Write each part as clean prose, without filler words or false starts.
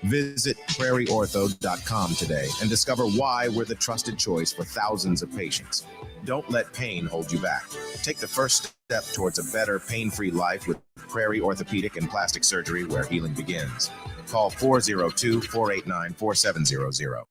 Visit prairieortho.com today and discover why we're the trusted choice for thousands of patients. Don't let pain hold you back. Take the first step towards a better, pain-free life with Prairie Orthopedic and Plastic Surgery, where healing begins. Call 402-489-4700.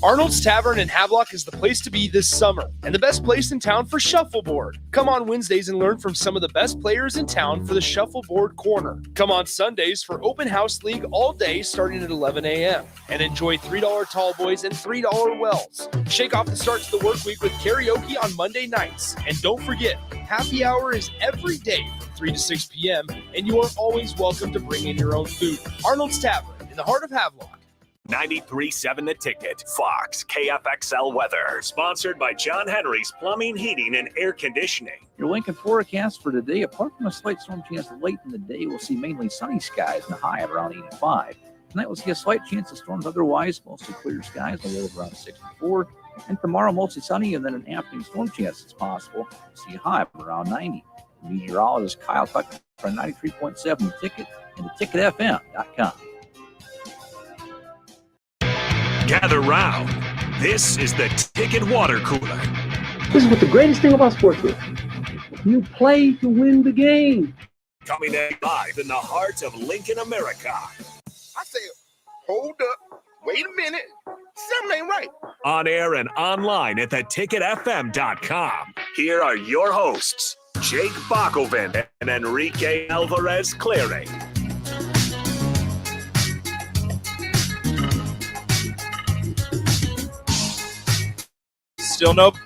Arnold's Tavern in Havelock is the place to be this summer, and the best place in town for shuffleboard. Come on Wednesdays and learn from some of the best players in town for the Shuffleboard Corner. Come on Sundays for Open House League all day starting at 11 a.m. and enjoy $3 tall boys and $3 wells. Shake off the start to the work week with karaoke on Monday nights. And don't forget, happy hour is every day from 3 to 6 p.m., and you are always welcome to bring in your own food. Arnold's Tavern in the heart of Havelock. 93.7 The Ticket, Fox, KFXL weather. Sponsored by John Henry's Plumbing, Heating, and Air Conditioning. Your Lincoln forecast for today, apart from a slight storm chance late in the day, we'll see mainly sunny skies and a high of around 85. Tonight we'll see a slight chance of storms otherwise, mostly clear skies, a low of around 64. And tomorrow, mostly sunny, and then an afternoon storm chance is possible. We'll see a high of around 90. Meteorologist Kyle Tucker from 93.7 The Ticket and theticketfm.com. Gather round. This is the Ticket Water Cooler. This is what the greatest thing about sports is. You play to win the game. Coming in live in the heart of Lincoln, America. I said, hold up, wait a minute, something ain't right. On air and online at theticketfm.com. Here are your hosts, Jake Bakoven and Enrique Alvarez Cleary. Still nope,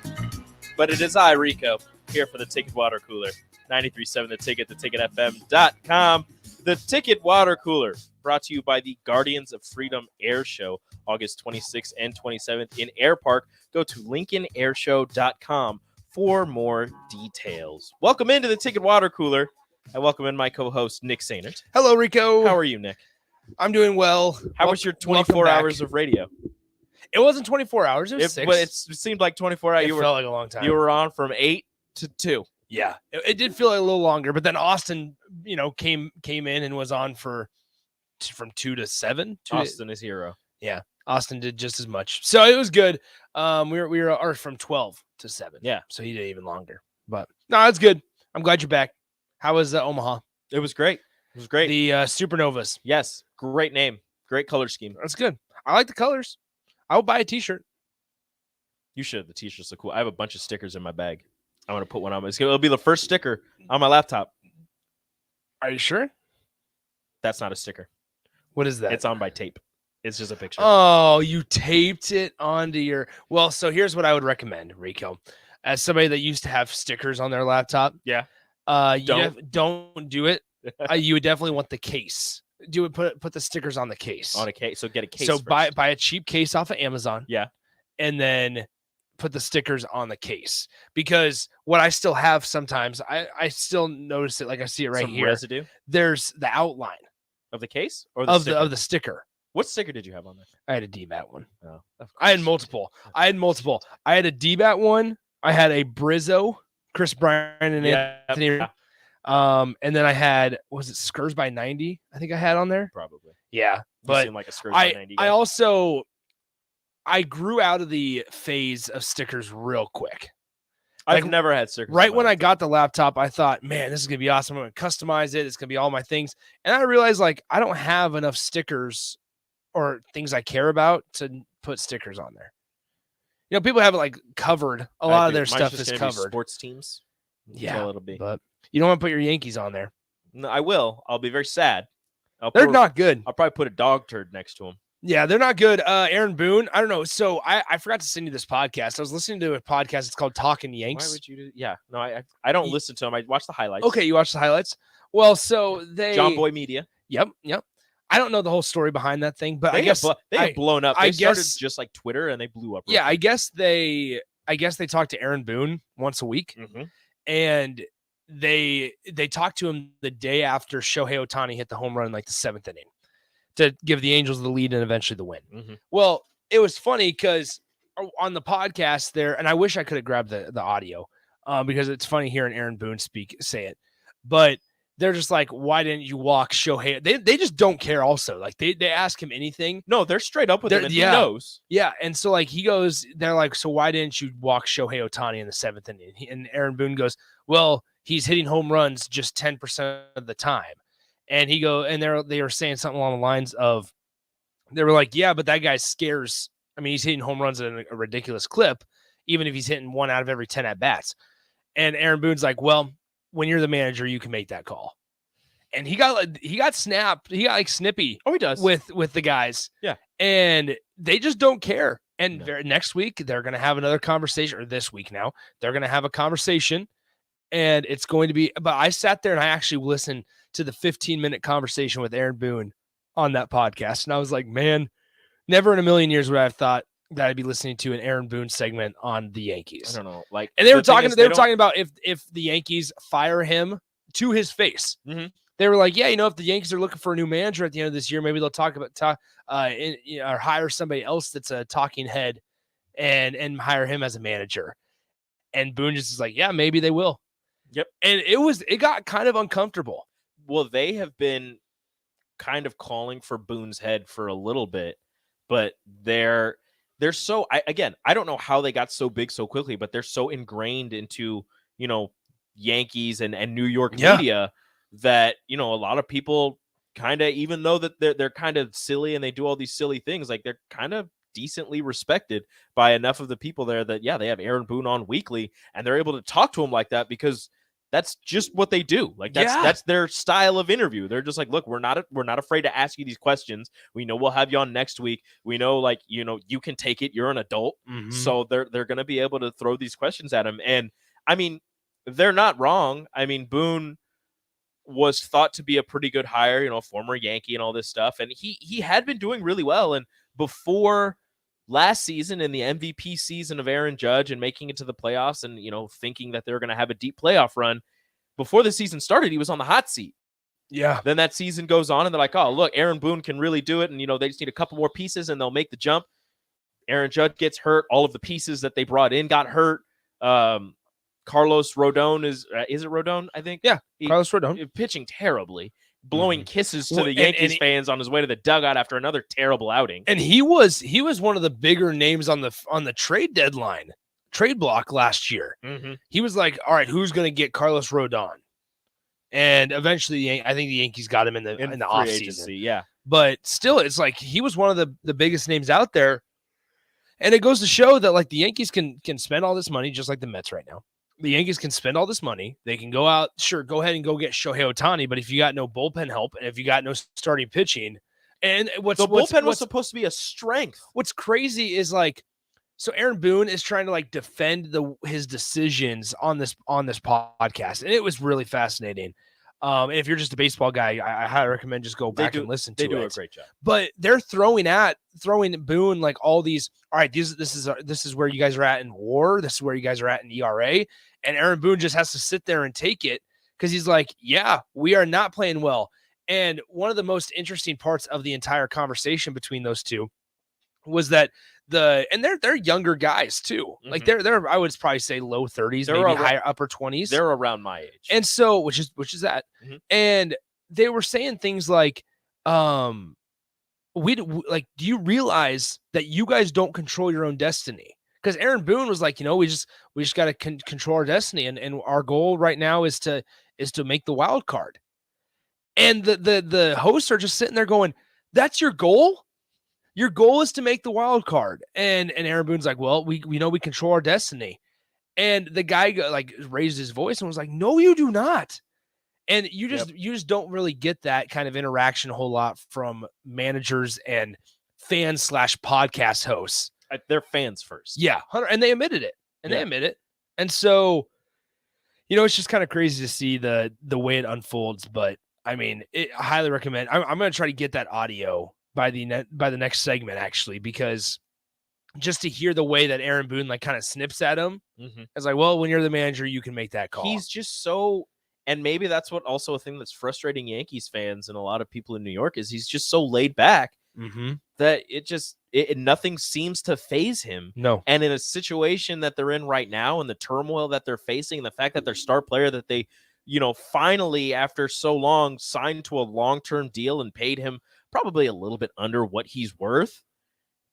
but it is I, Rico, here for the Ticket Water Cooler. 93.7 The Ticket, theticketfm.com. The Ticket Water Cooler, brought to you by the Guardians of Freedom Air Show, August 26th and 27th in Air Park. Go to lincolnairshow.com for more details. Welcome into the Ticket Water Cooler. I welcome in my co-host, Nick Sainert. Hello, Rico. How are you, Nick? I'm doing well. How was your 24 hours of radio? It wasn't 24 hours. It was 6. But it seemed like 24 hours. It felt like a long time. You were on from 8 to 2. Yeah, it did feel like a little longer, but then Austin, came in and was on from 2 to 7. Austin is hero. Yeah, Austin did just as much, so it was good. We were from 12 to 7. Yeah, so he did even longer. But no, that's good. I'm glad you're back. How was Omaha? It was great. It was great. The Supernovas. Yes, great name, great color scheme. That's good. I like the colors. I will buy a T-shirt. You should. The T-shirts are cool. I have a bunch of stickers in my bag. I'm going to put one on. It'll be the first sticker on my laptop. Are you sure? That's not a sticker. What is that? It's on by tape. It's just a picture. Oh, you taped it onto your... Well, so here's what I would recommend, Rico. As somebody that used to have stickers on their laptop. Yeah. Don't do it. You would definitely want the case. Do it. Put the stickers on the case. On a case. So get a case. So first. buy a cheap case off of Amazon. Yeah. And then put the stickers on the case, because what I still have sometimes, I still notice it. Like I see it right Some here. Residue There's the outline of the case or of the sticker. What sticker did you have on there? I had a DBAT one. Oh, I had multiple. I had a DBAT one. I had a Brizzo, Chris Bryant and Anthony. Yeah. And then I had, was it Skurs by 90? I think I had on there. Probably. Yeah. But seem like a Skurs by 90 guy. I grew out of the phase of stickers real quick. I've never had stickers. Right when I got the laptop, I thought, man, this is going to be awesome. I'm going to customize it. It's going to be all my things. And I realized, like, I don't have enough stickers or things I care about to put stickers on there. People have it like covered. A lot of their stuff is covered. Sports teams. Yeah. It'll be. But you don't want to put your Yankees on there. No, I will. I'll be very sad. They're not good. I'll probably put a dog turd next to them. Yeah, they're not good. Aaron Boone, I don't know. So I forgot to send you this podcast. I was listening to a podcast. It's called Talking Yanks. Why would you do? Yeah, no, I don't listen to them. I watch the highlights. Okay, you watch the highlights. Well, so John Boy Media. Yep. I don't know the whole story behind that thing, but they I guess they have blown up. I They guess started just like Twitter, and they blew up. Yeah, I guess they talk to Aaron Boone once a week, and they talked to him the day after Shohei Ohtani hit the home run in like the 7th inning to give the Angels the lead and eventually the win. Well, it was funny because on the podcast there, and I wish I could have grabbed the audio because it's funny hearing Aaron Boone say it, but they're just like, why didn't you walk Shohei? They just don't care also. Like they ask him anything. No, they're straight up with him, and he knows. Yeah, and so like he goes, they're like, so why didn't you walk Shohei Ohtani in the 7th inning? And Aaron Boone goes, well, he's hitting home runs just 10% of the time. And they were saying something along the lines of, they were like, yeah, but that guy scares. I mean, he's hitting home runs at a ridiculous clip, even if he's hitting 1 out of every 10 at bats. And Aaron Boone's like, well, when you're the manager, you can make that call. And he got snapped. He got like snippy. Oh, he does with the guys. Yeah, and they just don't care. And next week they're going to have another conversation, or this week now they're going to have a conversation, and it's going to be. But I sat there and I actually listened to the 15-minute conversation with Aaron Boone on that podcast, and I was like, man, never in a million years would I have thought that I'd be listening to an Aaron Boone segment on the Yankees. I don't know, like, and they were talking about if the Yankees fire him to his face. Mm-hmm. They were like, yeah, if the Yankees are looking for a new manager at the end of this year, maybe they'll or hire somebody else that's a talking head and hire him as a manager. And Boone just is like, yeah, maybe they will. Yep. And it got kind of uncomfortable. Well, they have been kind of calling for Boone's head for a little bit, but they're so, I don't know how they got so big so quickly, but they're so ingrained into, Yankees and New York media that, a lot of people kind of, even though that they're kind of silly and they do all these silly things, like they're kind of decently respected by enough of the people there that, they have Aaron Boone on weekly and they're able to talk to him like that because that's just what they do. Like that's their style of interview. They're just like, look, we're not afraid to ask you these questions. We know we'll have you on next week. We know, you can take it. You're an adult. Mm-hmm. So they're going to be able to throw these questions at him. And I mean, they're not wrong. I mean, Boone was thought to be a pretty good hire, former Yankee and all this stuff. And he had been doing really well. And before last season, in the MVP season of Aaron Judge and making it to the playoffs and, thinking that they were going to have a deep playoff run, before the season started, he was on the hot seat. Yeah. Then that season goes on and they're like, oh, look, Aaron Boone can really do it. And, they just need a couple more pieces and they'll make the jump. Aaron Judge gets hurt. All of the pieces that they brought in got hurt. Carlos Rodon is it Rodon? I think. Yeah. Carlos Rodon pitching terribly, blowing kisses to the Yankees fans on his way to the dugout after another terrible outing. And he was one of the bigger names on the trade deadline, trade block last year. Mm-hmm. He was like, all right, who's going to get Carlos Rodon? And eventually, I think the Yankees got him in the offseason. Yeah. But still, it's like he was one of the biggest names out there. And it goes to show that like the Yankees can spend all this money just like the Mets right now. The Yankees can spend all this money. They can go out, sure, go ahead and go get Shohei Ohtani. But if you got no bullpen help and if you got no starting pitching, and the bullpen was supposed to be a strength. What's crazy is like, so Aaron Boone is trying to like defend his decisions on this podcast, and it was really fascinating. And if you're just a baseball guy, I highly recommend just go back and listen to it. They do a great job. But they're throwing Boone like all these. All right, this is where you guys are at in WAR. This is where you guys are at in ERA. And Aaron Boone just has to sit there and take it because he's like, yeah, we are not playing well. And one of the most interesting parts of the entire conversation between those two was that they're younger guys too. Mm-hmm. Like they're I would probably say low 30s, maybe higher upper 20s. They're around my age. And so which is that. Mm-hmm. And they were saying things like, do you realize that you guys don't control your own destiny? Because Aaron Boone was like, we just got to control our destiny, and our goal right now is to make the wild card. And the hosts are just sitting there going, "That's your goal? Your goal is to make the wild card." And Aaron Boone's like, "Well, we know we control our destiny." And the guy raised his voice and was like, "No, you do not." And you just don't really get that kind of interaction a whole lot from managers and fans / podcast hosts. They're fans first. Yeah. And they admitted it. They admit it. And so, it's just kind of crazy to see the way it unfolds. But I mean, I highly recommend. I'm going to try to get that audio by the next segment, actually, because just to hear the way that Aaron Boone kind of snips at him, it's like, well, when you're the manager, you can make that call. He's just so, and maybe that's what also a thing that's frustrating Yankees fans and a lot of people in New York is he's just so laid back that nothing seems to faze him. No. And in a situation that they're in right now and the turmoil that they're facing, the fact that their star player that they finally after so long signed to a long-term deal and paid him probably a little bit under what he's worth.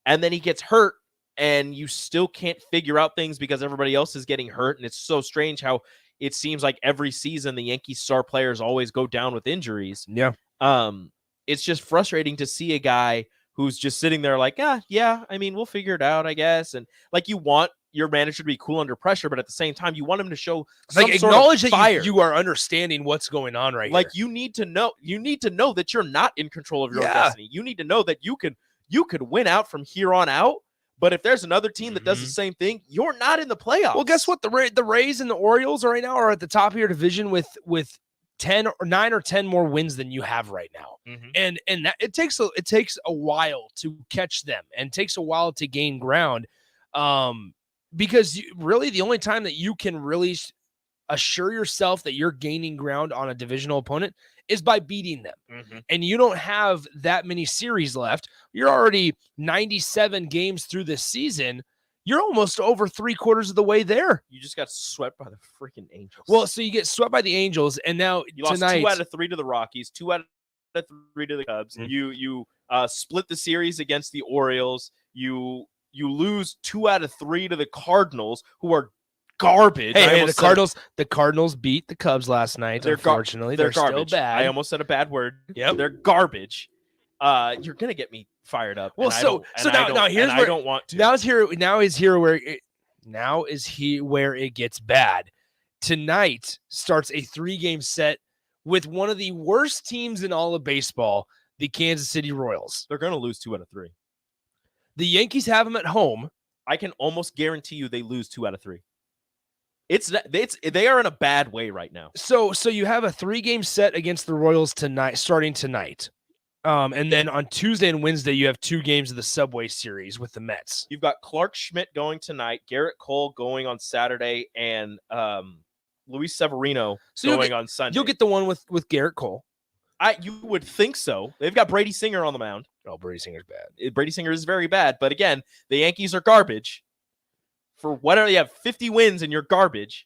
And then he gets hurt and you still can't figure out things because everybody else is getting hurt. And it's so strange how it seems like every season the Yankees star players always go down with injuries. Yeah. It's just frustrating to see a guy who's just sitting there like, yeah, I mean, we'll figure it out, I guess. And like, you want your manager to be cool under pressure, but at the same time, you want him to show some like sort acknowledge of that fire. you are understanding what's going on right like here. you need to know that you're not in control of your own destiny. You need to know that you could win out from here on out. But if there's another team that does the same thing, you're not in the playoffs. Well, guess what? The Rays and the Orioles right now are at the top of your division with 10 or 9 or 10 more wins than you have right now. And that, it takes a while to catch them and takes a while to gain ground. Because really the only time that you can really assure yourself that you're gaining ground on a divisional opponent is by beating them. And you don't have that many series left. You're already 97 games through this season. You're almost over 3/4 of the way there. You just got swept by the freaking Angels. Well, so you get swept by the Angels, and now you lost tonight 2 out of 3 to the Rockies, 2 out of 3 to the Cubs. You split the series against the Orioles. You lose 2 out of 3 to the Cardinals, who are garbage. Hey, the Cardinals beat the Cubs last night. Unfortunately, they're garbage. Still bad. I almost said a bad word. Yep. They're garbage. You're gonna get me fired up. Well, now here's where I don't want to. Now is where it gets bad. Tonight starts a 3-game set with one of the worst teams in all of baseball, the Kansas City Royals. They're gonna lose 2 out of 3. The Yankees have them at home. I can almost guarantee you they lose 2 out of 3. They are in a bad way right now. So you have a 3-game set against the Royals tonight, starting tonight. And then on Tuesday and Wednesday, you have 2 games of the Subway Series with the Mets. You've got Clark Schmidt going tonight, Garrett Cole going on Saturday, and Luis Severino going on Sunday. You'll get the one with Garrett Cole. You would think so. They've got Brady Singer on the mound. Oh, Brady Singer's bad. Brady Singer is very bad. But again, the Yankees are garbage. For whatever, you have 50 wins and you're garbage.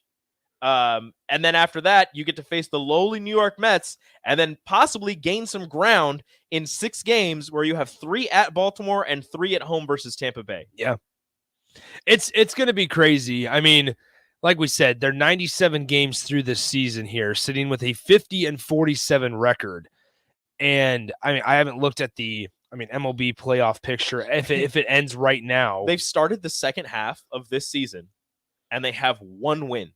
And then after that, you get to face the lowly New York Mets and then possibly gain some ground in 6 games where you have 3 at Baltimore and 3 at home versus Tampa Bay. Yeah. It's going to be crazy. I mean, like we said, they're 97 games through this season here, sitting with a 50-47 record. And I mean, I haven't looked at the MLB playoff picture. If it ends right now, they've started the second half of this season and they have 1 win.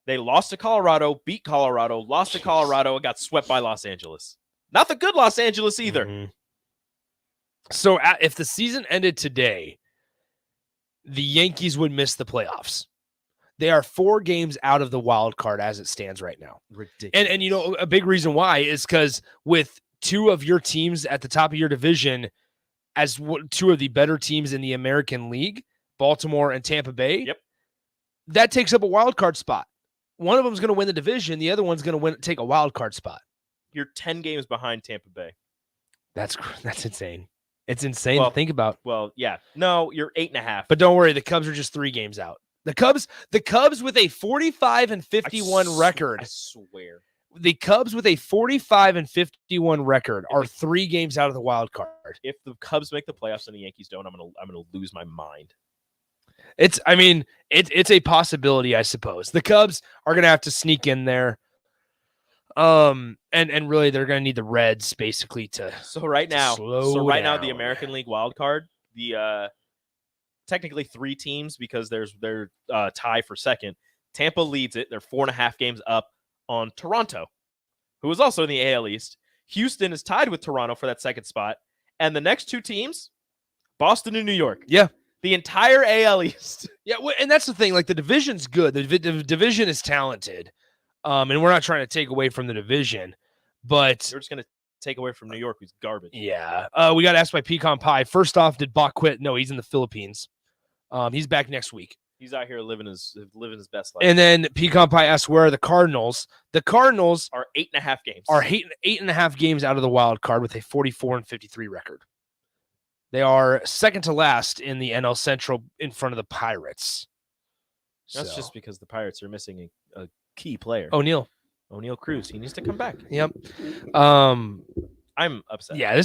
They lost to Colorado, beat Colorado, lost to Colorado, and got swept by Los Angeles. Not the good Los Angeles either. So if the season ended today, the Yankees would miss the playoffs. They are 4 games out of the wild card as it stands right now. Ridiculous. And a big reason why is because with 2 of your teams at the top of your division as 2 of the better teams in the American League, Baltimore and Tampa Bay, that takes up a wild card spot. One of them is going to win the division. The other one's going to take a wild card spot. You're 10 games behind Tampa Bay. That's insane. It's insane to think about. Well, yeah. No, you're 8.5. But don't worry, the Cubs are just 3 games out. The Cubs with a 45-51 record. I swear. The Cubs with a 45-51 record are 3 games out of the wild card. If the Cubs make the playoffs and the Yankees don't, I'm gonna lose my mind. It's a possibility, I suppose. The Cubs are gonna have to sneak in there. And really they're gonna need the Reds basically to right now the American League wild card, the technically 3 teams because they're tie for second. Tampa leads it. They're 4.5 games up on Toronto, who is also in the AL East. Houston is tied with Toronto for that second spot. And the next 2 teams, Boston and New York. Yeah. The entire AL East. Yeah, and that's the thing. Like, the division's good. The division is talented. And we're not trying to take away from the division, but we're just going to take away from New York, who's garbage. Yeah. We got asked by Pecan Pie. First off, did Bach quit? No, he's in the Philippines. He's back next week. He's out here living his best life. And then Pecan Pie asks, where are the Cardinals? The Cardinals are 8.5 games. Are 8.5 games out of the wild card with a 44-53 record. They are second to last in the NL Central in front of the Pirates. That's just because the Pirates are missing a key player. O'Neal Cruz. He needs to come back. Yep. I'm upset. Yeah,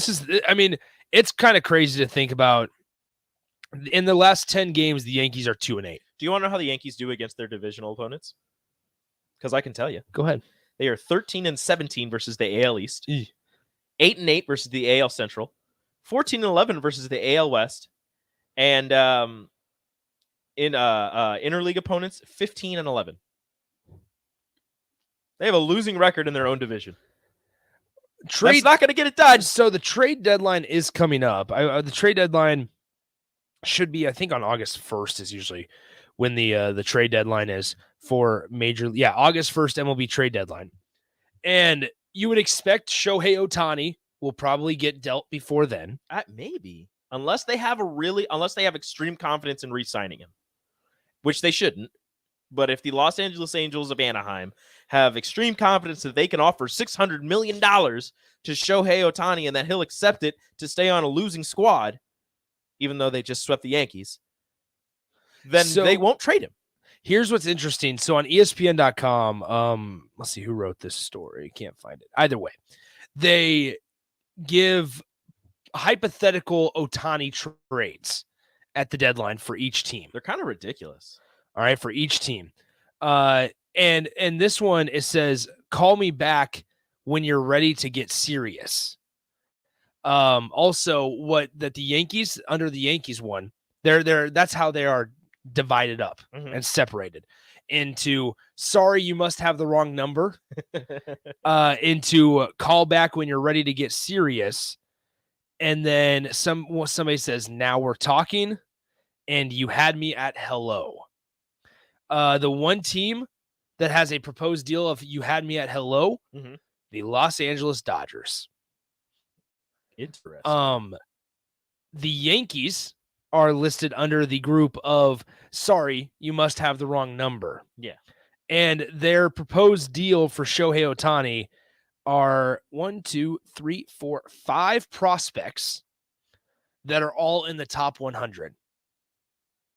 it's kind of crazy to think about. In the last 10 games, the Yankees are 2-8. Do you want to know how the Yankees do against their divisional opponents? Because I can tell you. Go ahead. They are 13-17 versus the AL East, 8-8 versus the AL Central, 14-11 versus the AL West, and in interleague opponents, 15-11. They have a losing record in their own division. That's not going to get it done. So the trade deadline is coming up. The trade deadline should be, I think, on August 1st is usually when the trade deadline is for major. Yeah, August 1st MLB trade deadline. And you would expect Shohei Ohtani will probably get dealt before then. Maybe. Unless they have extreme confidence in re-signing him, which they shouldn't. But if the Los Angeles Angels of Anaheim have extreme confidence that they can offer $600 million to Shohei Ohtani and that he'll accept it to stay on a losing squad, even though they just swept the Yankees, then they won't trade him. Here's what's interesting. So on ESPN.com, let's see who wrote this story. Can't find it. Either way, they give hypothetical Ohtani trades at the deadline for each team. They're kind of ridiculous. All right, for each team. And this one, it says, call me back when you're ready to get serious. Also, the Yankees, under the Yankees one, that's how they are divided up and separated into sorry, you must have the wrong number, into call back when you're ready to get serious. And then somebody says, now we're talking, and you had me at hello. The one team that has a proposed deal of you had me at hello, the Los Angeles Dodgers. Interesting. The Yankees are listed under the group of sorry, you must have the wrong number. Yeah. And their proposed deal for Shohei Ohtani are 5 prospects that are all in the top 100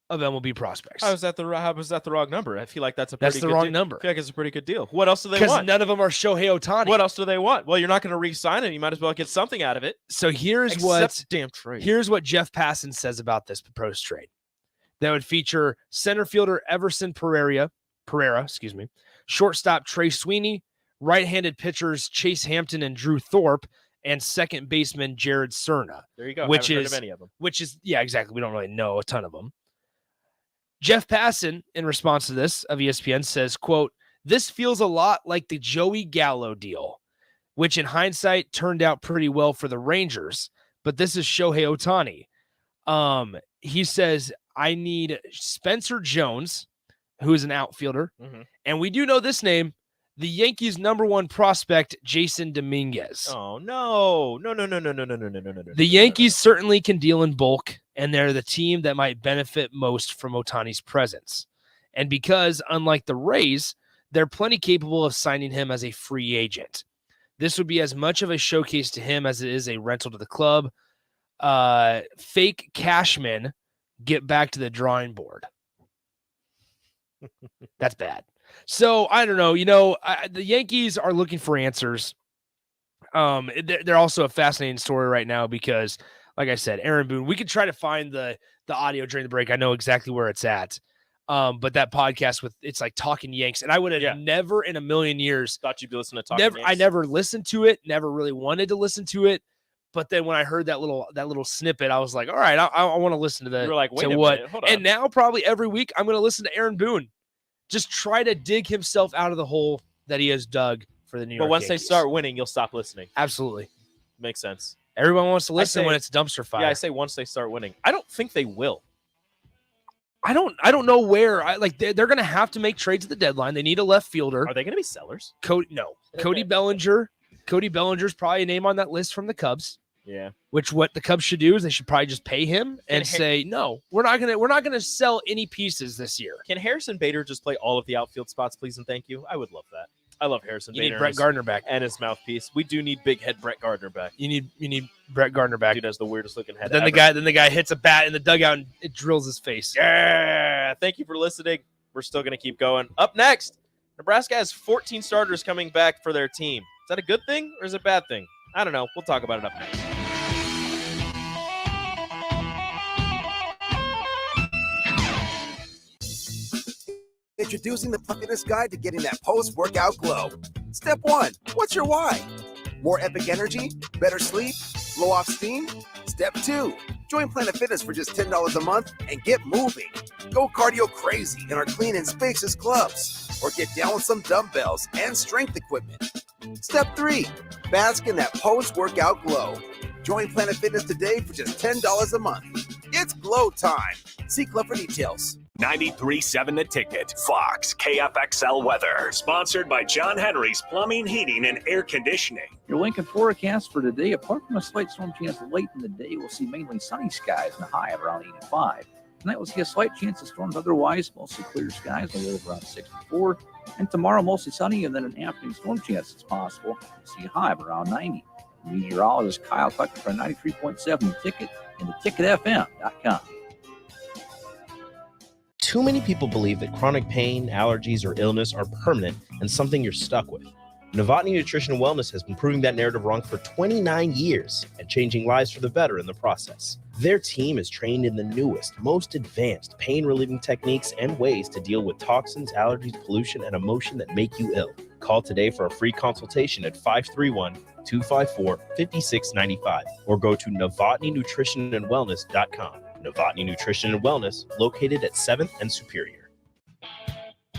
of MLB prospects. How was that the wrong number? I feel like that's the wrong number. I feel like it's a pretty good deal. What else do they want? Because none of them are Shohei Ohtani. What else do they want? Well, you're not going to re-sign him. You might as well get something out of it. So here's damn trade. Here's what Jeff Passan says about this proposed trade. That would feature center fielder Everson Pereira, shortstop Trey Sweeney, right-handed pitchers Chase Hampton and Drew Thorpe, and second baseman Jared Cerna. There you go. Which Haven't is heard of any of them. Yeah, exactly. We don't really know a ton of them. Jeff Passan, in response to this of ESPN, says, quote, this feels a lot like the Joey Gallo deal, which in hindsight turned out pretty well for the Rangers, but this is Shohei Ohtani. He says, I need Spencer Jones, who is an outfielder, and we do know this name, the Yankees' number one prospect, Jason Dominguez. Oh, no. No. The Yankees certainly can deal in bulk, and they're the team that might benefit most from Ohtani's presence. And because, unlike the Rays, they're plenty capable of signing him as a free agent. This would be as much of a showcase to him as it is a rental to the club. Fake Cashman, get back to the drawing board. That's bad. So, I don't know. The Yankees are looking for answers. They're also a fascinating story right now because, like I said, Aaron Boone, we could try to find the audio during the break. I know exactly where it's at. But that podcast it's like Talking Yanks. And I would have never in a million years thought you'd be listening to Talking Yanks. I never listened to it, never really wanted to listen to it. But then when I heard that little snippet, I was like, all right, I want to listen to that. You were like, wait a minute, hold on. And now probably every week I'm going to listen to Aaron Boone. Just try to dig himself out of the hole that he has dug for the New York But once Yankees. they start winning, you'll stop listening. Absolutely. Makes sense. Everyone wants to listen when it's dumpster fire. Yeah, I say once they start winning. I don't think they will. I don't know where. They're going to have to make trades at the deadline. They need a left fielder. Are they going to be sellers? Cody Bellinger. Cody Bellinger's probably a name on that list from the Cubs. Yeah. Which what the Cubs should do is they should probably just pay him and say, no, we're not gonna sell any pieces this year. Can Harrison Bader just play all of the outfield spots, please and thank you? I would love that. I love Harrison Bader. You need Brett Gardner back and his mouthpiece. We do need big head Brett Gardner back. You need Brett Gardner back. Dude has the weirdest looking head. Then the guy hits a bat in the dugout and it drills his face. Yeah. Thank you for listening. We're still gonna keep going. Up next, Nebraska has 14 starters coming back for their team. Is that a good thing or is it a bad thing? I don't know. We'll talk about it up next. Introducing the fitness guide to getting that post-workout glow. Step 1, what's your why? More epic energy? Better sleep? Blow off steam? Step 2, join Planet Fitness for just $10 a month and get moving. Go cardio crazy in our clean and spacious clubs, or get down with some dumbbells and strength equipment. Step 3, bask in that post-workout glow. Join Planet Fitness today for just $10 a month. It's glow time. See club for details. 93.7 The Ticket, Fox, KFXL weather. Sponsored by John Henry's Plumbing, Heating, and Air Conditioning. Your Lincoln forecast for today, apart from a slight storm chance late in the day, we'll see mainly sunny skies and a high of around 85. Tonight we'll see a slight chance of storms otherwise, mostly clear skies, a low of around 64. And tomorrow, mostly sunny, and then an afternoon storm chance is possible. We'll see a high of around 90. Meteorologist Kyle Tucker for 93.7 The Ticket and theticketfm.com. Too many people believe that chronic pain, allergies, or illness are permanent and something you're stuck with. Novotny Nutrition and Wellness has been proving that narrative wrong for 29 years and changing lives for the better in the process. Their team is trained in the newest, most advanced pain-relieving techniques and ways to deal with toxins, allergies, pollution, and emotion that make you ill. Call today for a free consultation at 531-254-5695 or go to novotnynutritionandwellness.com. Novotny Nutrition and Wellness, located at 7th and Superior.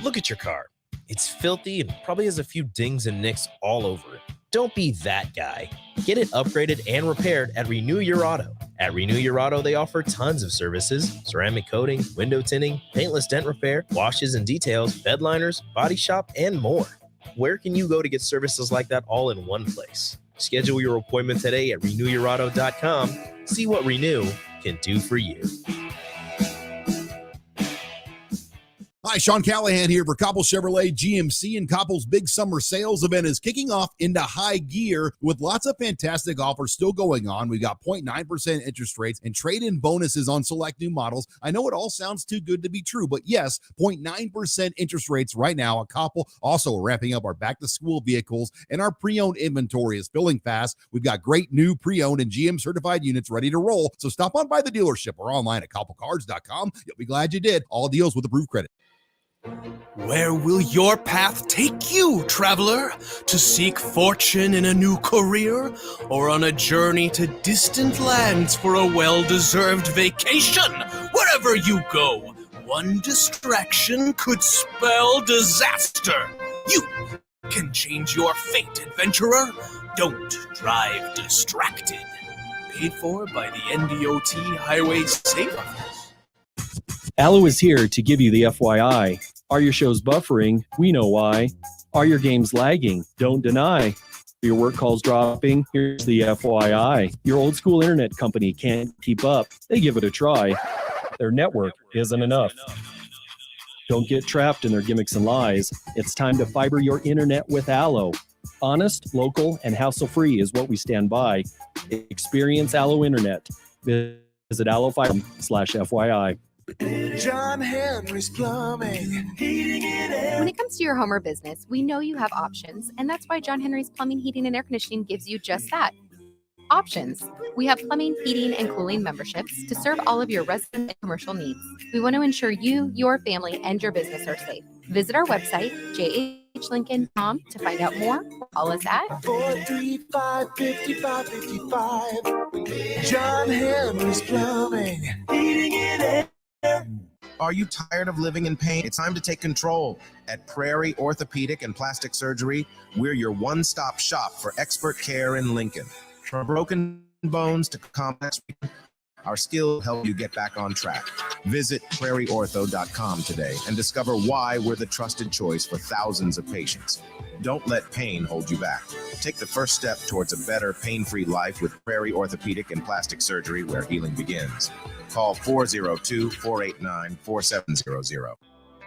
Look at your car. It's filthy and probably has a few dings and nicks all over it. Don't be that guy. Get it upgraded and repaired at Renew Your Auto. At Renew Your Auto, they offer tons of services: ceramic coating, window tinting, paintless dent repair, washes and details, bed liners, body shop, and more. Where can you go to get services like that all in one place? Schedule your appointment today at renewyourauto.com. See what Renew can do for you. Hi, Sean Callahan here for Koppel Chevrolet GMC, and Koppel's big summer sales event is kicking off into high gear with lots of fantastic offers still going on. We've got 0.9% interest rates and trade-in bonuses on select new models. I know it all sounds too good to be true, but yes, 0.9% interest rates right now at Koppel. Also ramping up our back-to-school vehicles, and our pre-owned inventory is filling fast. We've got great new pre-owned and GM-certified units ready to roll, so stop on by the dealership or online at koppelcars.com. You'll be glad you did. All deals with approved credit. Where will your path take you, traveler? To seek fortune in a new career, or on a journey to distant lands for a well-deserved vacation? Wherever you go, one distraction could spell disaster. You can change your fate, adventurer. Don't drive distracted. Paid for by the NDOT Highway Safe Office. Allo is here to give you the FYI. Are your shows buffering? We know why. Are your games lagging? Don't deny. Are your work calls dropping? Here's the FYI. Your old school internet company can't keep up. They give it a try. Their network isn't enough. Don't get trapped in their gimmicks and lies. It's time to fiber your internet with Allo. Honest, local, and hassle-free is what we stand by. Experience Allo Internet. Visit allofiber.com/FYI. John Henry's Plumbing, Heating and Air. When it comes to your home or business, we know you have options, and that's why John Henry's Plumbing, Heating, and Air Conditioning gives you just that. Options. We have plumbing, heating, and cooling memberships to serve all of your resident and commercial needs. We want to ensure you, your family, and your business are safe. Visit our website, jhlincoln.com, to find out more. Call us at 435-5555. John Henry's Plumbing, Heating and Air. Are you tired of living in pain? It's time to take control. At Prairie Orthopedic and Plastic Surgery, we're your one-stop shop for expert care in Lincoln. From broken bones to complex, our skill will help you get back on track. Visit prairieortho.com today and discover why we're the trusted choice for thousands of patients. Don't let pain hold you back. Take the first step towards a better pain-free life with Prairie Orthopedic and Plastic Surgery, where healing begins. Call 402-489-4700.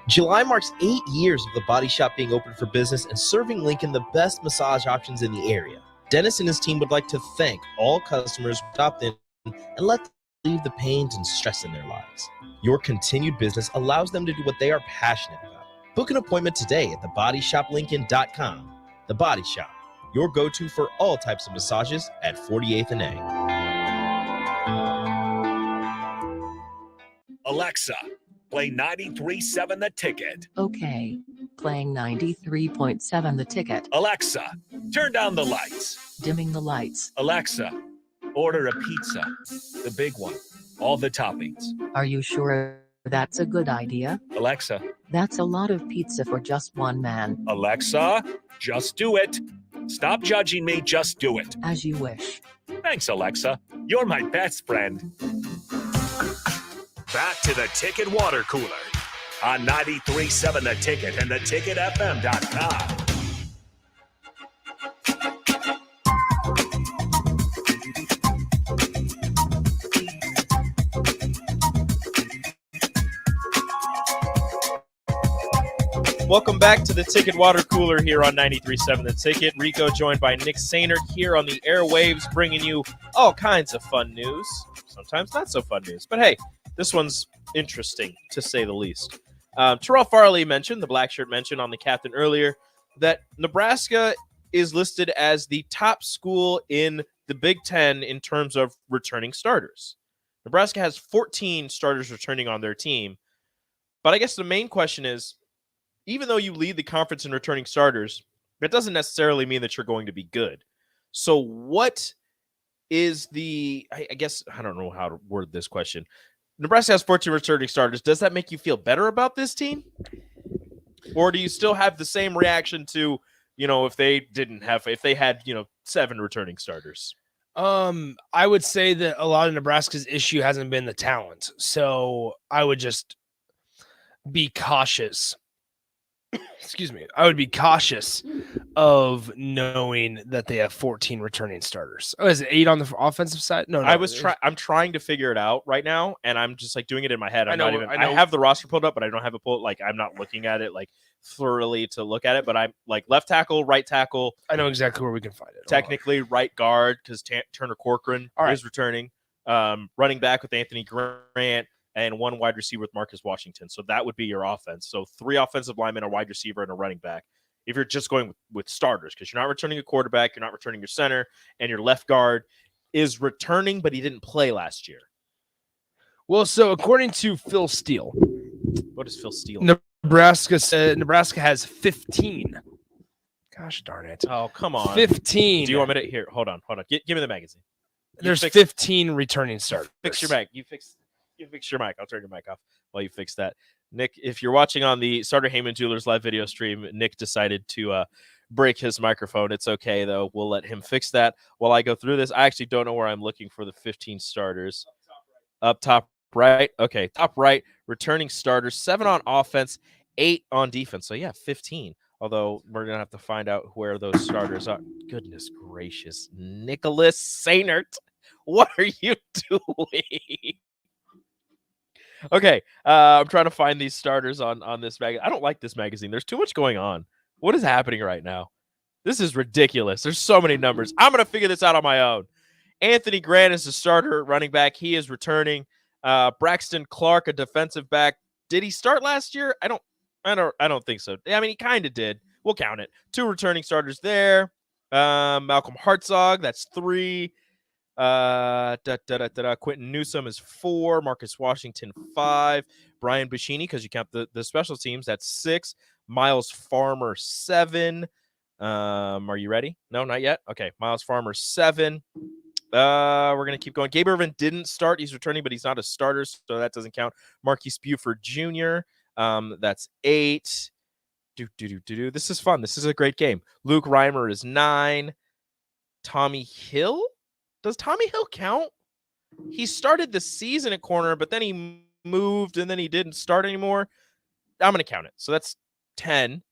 July marks 8 years of the Body Shop being open for business and serving Lincoln the best massage options in the area. Dennis and his team would like to thank all customers who stopped in and let them relieve the pains and stress in their lives. Your continued business allows them to do what they are passionate about: Book an appointment today at thebodyshoplincoln.com. The Body Shop, your go-to for all types of massages at 48th and A. Alexa, play 93.7 The Ticket. Okay. Playing 93.7 The Ticket. Alexa, turn down the lights. Dimming the lights. Alexa, order a pizza. The big one. All the toppings. Are you sure that's a good idea? Alexa. That's a lot of pizza for just one man. Alexa, just do it. Stop judging me, just do it. As you wish. Thanks, Alexa. You're my best friend. Back to the Ticket Water Cooler on 93.7 The Ticket and theticketfm.com. Welcome back to the Ticket Water Cooler here on 93.7 The Ticket. Rico joined by Nick Sainert here on the airwaves, bringing you all kinds of fun news, sometimes not so fun news. But hey, this one's interesting, to say the least. Terrell Farley mentioned, the black shirt mentioned on the captain earlier, that Nebraska is listed as the top school in the Big Ten in terms of returning starters. Nebraska has 14 starters returning on their team. But I guess the main question is, even though you lead the conference in returning starters, that doesn't necessarily mean that you're going to be good. So what is the, I guess, I don't know how to word this question. Nebraska has 14 returning starters. Does that make you feel better about this team? Or do you still have the same reaction to, if they had, 7 returning starters? I would say that a lot of Nebraska's issue hasn't been the talent. So I would just be cautious. Excuse me. I would be cautious of knowing that they have 14 returning starters. Oh, is it 8 on the offensive side? No. I'm trying to figure it out right now, and I'm just doing it in my head. I have the roster pulled up, but I don't have it pulled. I'm not looking at it thoroughly to look at it. But I'm left tackle, right tackle. I know exactly where we can find it. Technically, right guard because Turner Corcoran is returning. Running back with Anthony Grant. And 1 wide receiver with Marcus Washington. So that would be your offense. So 3 offensive linemen, a wide receiver, and a running back. If you're just going with starters, because you're not returning a quarterback, you're not returning your center, and your left guard is returning, but he didn't play last year. Well, so according to Phil Steele. What is Phil Steele? Nebraska said Nebraska has 15. Gosh darn it. Oh, come on. 15. Do you want me to here? Hold on. Give me the magazine. There's 15 returning starters. Fix your mag. You fix your mic. I'll turn your mic off while you fix that. Nick, if you're watching on the Starter Heyman Jewelers live video stream, Nick decided to break his microphone. It's okay, though. We'll let him fix that while I go through this. I actually don't know where I'm looking for the 15 starters. Up top right. Okay, top right. Returning starters. 7 on offense, 8 on defense. So, yeah, 15. Although we're going to have to find out where those starters are. Goodness gracious. Nicholas Sainert, what are you doing? Okay, I'm trying to find these starters on this magazine. I don't like this magazine. There's too much going on. What is happening right now? This is ridiculous. There's so many numbers. I'm going to figure this out on my own. Anthony Grant is the starter running back. He is returning. Braxton Clark, a defensive back. Did he start last year? I don't think so. I mean, he kind of did. We'll count it. 2 returning starters there. Malcolm Hartzog, that's 3. Quentin Newsome is 4. Marcus Washington 5. Brian Buschini, because you count the special teams, that's 6. Miles Farmer 7. Are you ready? No, not yet. Okay, Miles Farmer 7. We're gonna keep going. Gabe Irvin didn't start. He's returning, but he's not a starter, so that doesn't count. Marquise Buford Jr. That's 8. This is fun. This is a great game. Luke Reimer is 9. Tommy Hill. Does Tommy Hill count? He started the season at corner, but then he moved and then he didn't start anymore. I'm going to count it. So that's 10.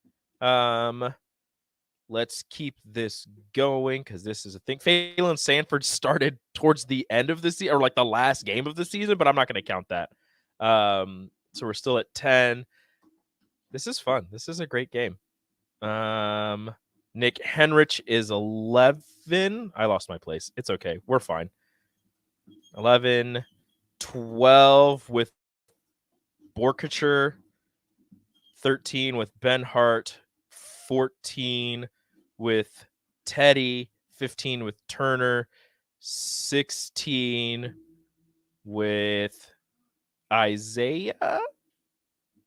Let's keep this going because this is a thing. Phelan Sanford started towards the end of the season, or the last game of the season, but I'm not going to count that. So we're still at 10. This is fun. This is a great game. Nick Henrich is 11. I lost my place. It's okay. We're fine. 11, 12 with Borkacher, 13 with Ben Hart, 14 with Teddy, 15 with Turner, 16 with Isaiah.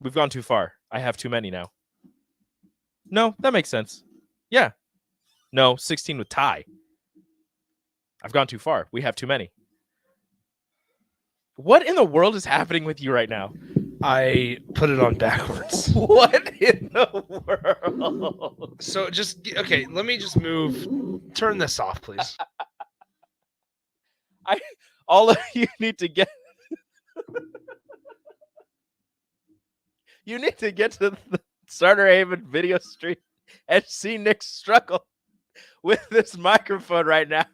We've gone too far. I have too many now. No, that makes sense. Yeah. No, 16 with Ty. I've gone too far. We have too many. What in the world is happening with you right now? I put it on backwards. What in the world? So okay, let me just turn this off, please. All of you need to get you need to get to the Starter Haven video stream and see Nick struggle with this microphone right now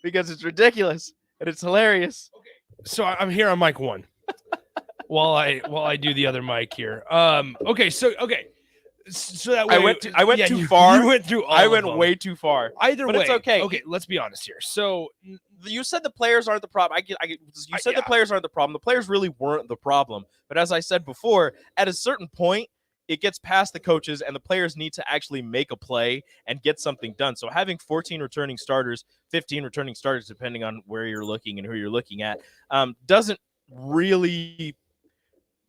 because it's ridiculous and it's hilarious. Okay. So I'm here on mic 1 while I do the other mic here. Okay. So that way I went too far. You went through all I went of them. way too far. Either but way, it's okay. Okay, let's be honest here. So you said the players aren't the problem. You said the players aren't the problem. The players really weren't the problem. But as I said before, at a certain point, it gets past the coaches and the players need to actually make a play and get something done. So having 14 returning starters, 15 returning starters, depending on where you're looking and who you're looking at, doesn't really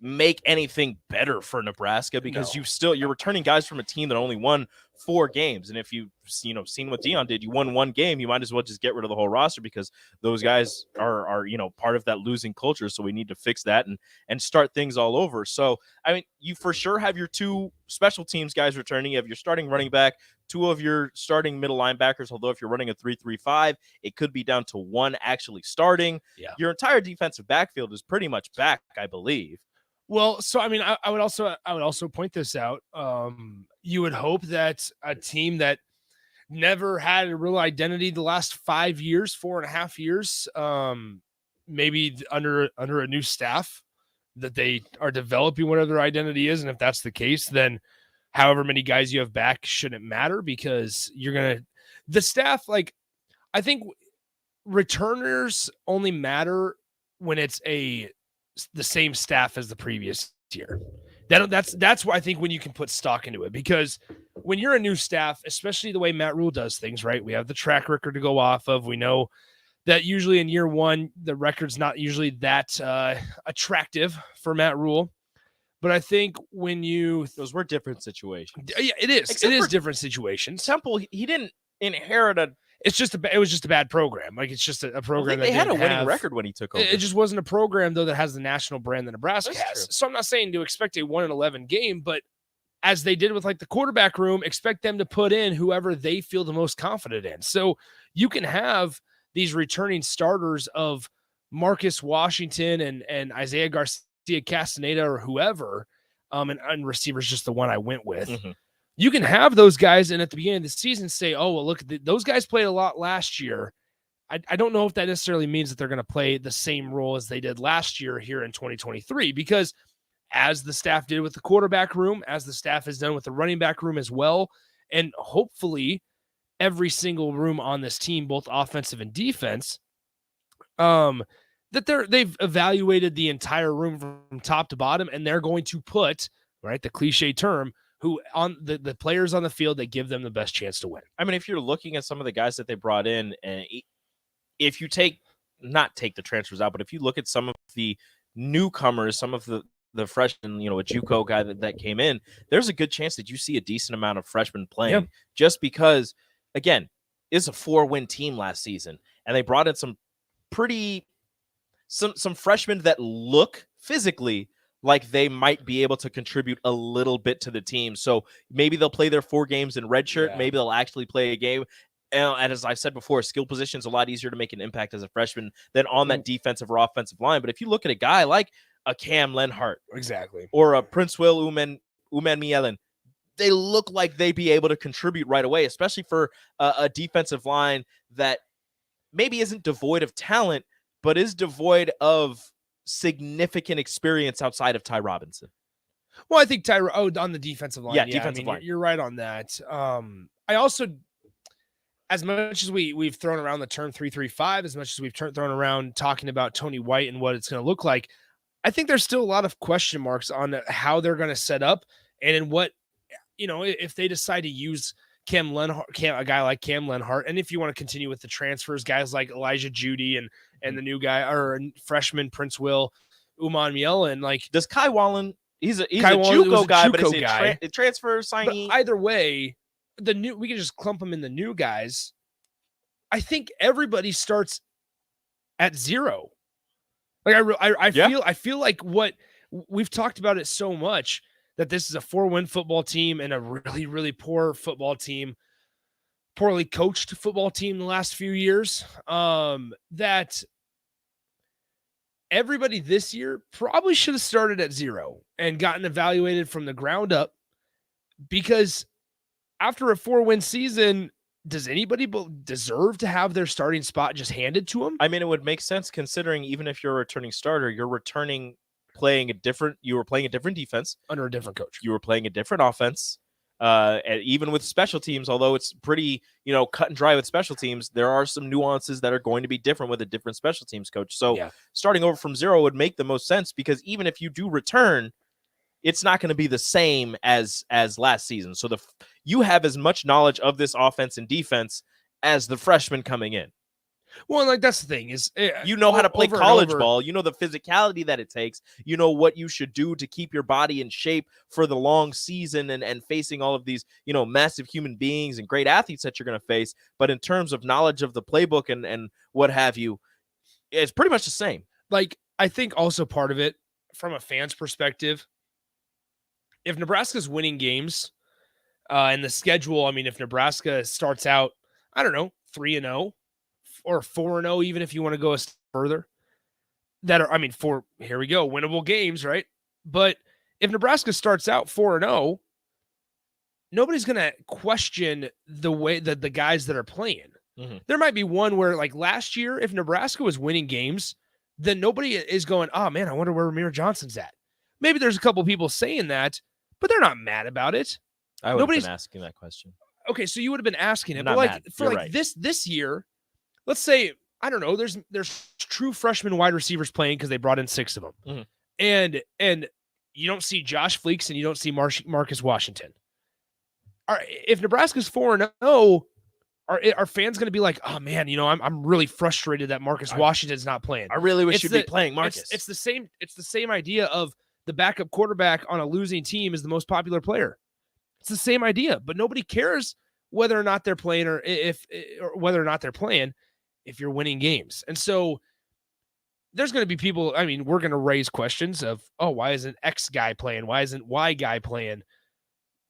make anything better for Nebraska because you're returning guys from a team that only won 4 games. And if you've seen what Dion did, you won 1 game, you might as well just get rid of the whole roster because those guys are part of that losing culture. So we need to fix that and start things all over. So I mean, you for sure have your 2 special teams guys returning. You have your starting running back, 2 of your starting middle linebackers, although if you're running a 3-3-5, it could be down to 1 actually starting. Yeah. Your entire defensive backfield is pretty much back, I believe. Well, so I mean, I would also point this out. You would hope that a team that never had a real identity the last 5 years, 4.5 years, maybe under a new staff, that they are developing whatever their identity is, and if that's the case, then however many guys you have back shouldn't matter because the staff. Like, I think returners only matter when it's the same staff as the previous year. That's why I think when you can put stock into it, because when you're a new staff, especially the way Matt Rule does things, right? We have the track record to go off of. We know that usually in year 1, the record's not usually that attractive for Matt Rule. But I think those were different situations. Yeah, it is. It is different situations. Temple, he didn't inherit it was just a bad program. Like, it's just a program that they had a winning record when he took over. It just wasn't a program though that has the national brand that Nebraska has. True. So I'm not saying to expect a 1-11 game, but as they did with like the quarterback room, expect them to put in whoever they feel the most confident in. So you can have these returning starters of Marcus Washington and Isaiah Garcia Castaneda or whoever, and receivers just the one I went with. Mm-hmm. You can have those guys and at the beginning of the season say, oh, well, look, those guys played a lot last year. I don't know if that necessarily means that they're going to play the same role as they did last year here in 2023, because as the staff did with the quarterback room, as the staff has done with the running back room as well, and hopefully every single room on this team, both offensive and defense, that they've evaluated the entire room from top to bottom, and they're going to put, right, the cliche term, who on the players on the field that give them the best chance to win. I mean, if you're looking at some of the guys that they brought in, and if you not take the transfers out, but if you look at some of the newcomers, some of the freshmen, a JUCO guy that came in, there's a good chance that you see a decent amount of freshmen playing just because, again, it's a 4-win team last season, and they brought in some freshmen that look physically like they might be able to contribute a little bit to the team. So maybe they'll play their 4 games in redshirt. Yeah. Maybe they'll actually play a game. And as I said before, skill position is a lot easier to make an impact as a freshman than on that defensive or offensive line. But if you look at a guy like a Cam Lenhart, exactly, or a Prince Will Uman-Mielen, they look like they'd be able to contribute right away, especially for a defensive line that maybe isn't devoid of talent, but is devoid of significant experience outside of Ty Robinson. Well, I think on the defensive line. Yeah, defensive line. You're right on that. I also, as much as we've thrown around the term 3-3-5, as much as we've thrown around talking about Tony White and what it's going to look like, I think there's still a lot of question marks on how they're going to set up and in what, if they decide to use a guy like Cam Lenhart, and if you want to continue with the transfers, guys like Elijah Judy and the new guy or freshman Prince Will, Uman Mielen, like does Kai Wallen? He's a JUCO guy, but is he a transfer signee? But either way, we can just clump them in the new guys. I think everybody starts at zero. Like I feel like what we've talked about it so much that this is a 4-win football team and a really, really poor football team, poorly coached football team the last few years. That everybody this year probably should have started at zero and gotten evaluated from the ground up, because after a 4-win season, does anybody deserve to have their starting spot just handed to them? I mean, it would make sense considering even if you're a returning starter, you were playing a different defense under a different coach. You were playing a different offense. And even with special teams, although it's pretty, cut and dry with special teams, there are some nuances that are going to be different with a different special teams coach. So starting over from zero would make the most sense, because even if you do return, it's not going to be the same as last season. So you have as much knowledge of this offense and defense as the freshman coming in. Well, like that's the thing is, how to play college ball. You know the physicality that it takes. You know what you should do to keep your body in shape for the long season and facing all of these, massive human beings and great athletes that you're going to face. But in terms of knowledge of the playbook and what have you, it's pretty much the same. Like, I think also part of it from a fan's perspective, if Nebraska's winning games and the schedule, I mean, if Nebraska starts out, 3-0 or 4-0, even if you want to go a step further, here we go, winnable games, right? But if Nebraska starts out 4-0, nobody's going to question the way that the guys that are playing. Mm-hmm. There might be one where, like last year, if Nebraska was winning games, then nobody is going, oh man, I wonder where Ramir Johnson's at. Maybe there's a couple people saying that, but they're not mad about it. I would have been asking that question. Okay, so you would have been asking it. Not but mad. For You're like right. this year, let's say, there's true freshman wide receivers playing because they brought in 6 of them. Mm-hmm. And you don't see Josh Fleeks and you don't see Marcus Washington. If Nebraska's 4-0, are fans going to be like, oh man, I'm really frustrated that Marcus Washington's not playing. I really wish you'd be playing Marcus. It's the same idea of the backup quarterback on a losing team is the most popular player. It's the same idea, but nobody cares whether or not they're playing or whether or not they're playing if you're winning games. And so there's going to be people, we're going to raise questions of, oh, why isn't X guy playing? Why isn't Y guy playing?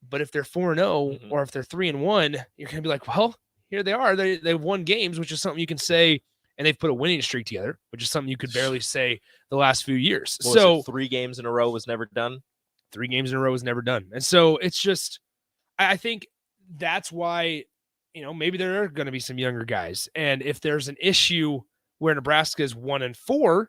But if they're 4-0 or if they're 3-1, you're going to be like, well, here they are. They've won games, which is something you can say, and they've put a winning streak together, which is something you could barely say the last few years. So 3 games in a row was never done. 3 games in a row was never done. And so it's just, I think that's why, maybe there are going to be some younger guys. And if there's an issue where Nebraska is 1-4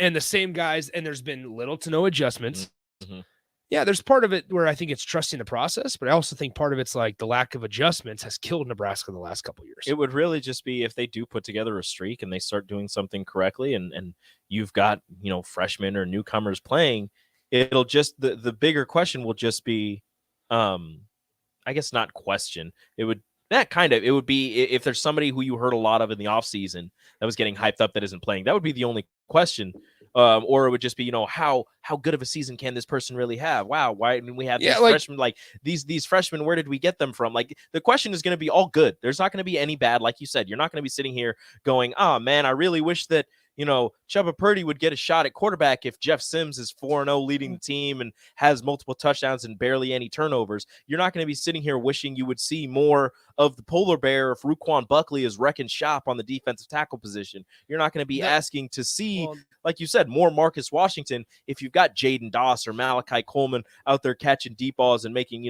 and the same guys, and there's been little to no adjustments. Mm-hmm. Yeah, there's part of it where I think it's trusting the process, but I also think part of it's like the lack of adjustments has killed Nebraska in the last couple of years. It would really just be if they do put together a streak and they start doing something correctly, and you've got, freshmen or newcomers playing, it'll just, the bigger question will just be, I guess not question. It would be if there's somebody who you heard a lot of in the offseason that was getting hyped up that isn't playing, that would be the only question. Or it would just be, how good of a season can this person really have? Wow, why? We have these freshmen, like these freshmen. Where did we get them from? Like, the question is going to be all good. There's not going to be any bad. Like you said, you're not going to be sitting here going, oh man, I really wish that Chubba Purdy would get a shot at quarterback if Jeff Sims is 4-0 leading the team and has multiple touchdowns and barely any turnovers. You're not going to be sitting here wishing you would see more of the polar bear if Ruquan Buckley is wrecking shop on the defensive tackle position. You're not going to be asking to see, like you said, more Marcus Washington if you've got Jaden Doss or Malachi Coleman out there catching deep balls and making,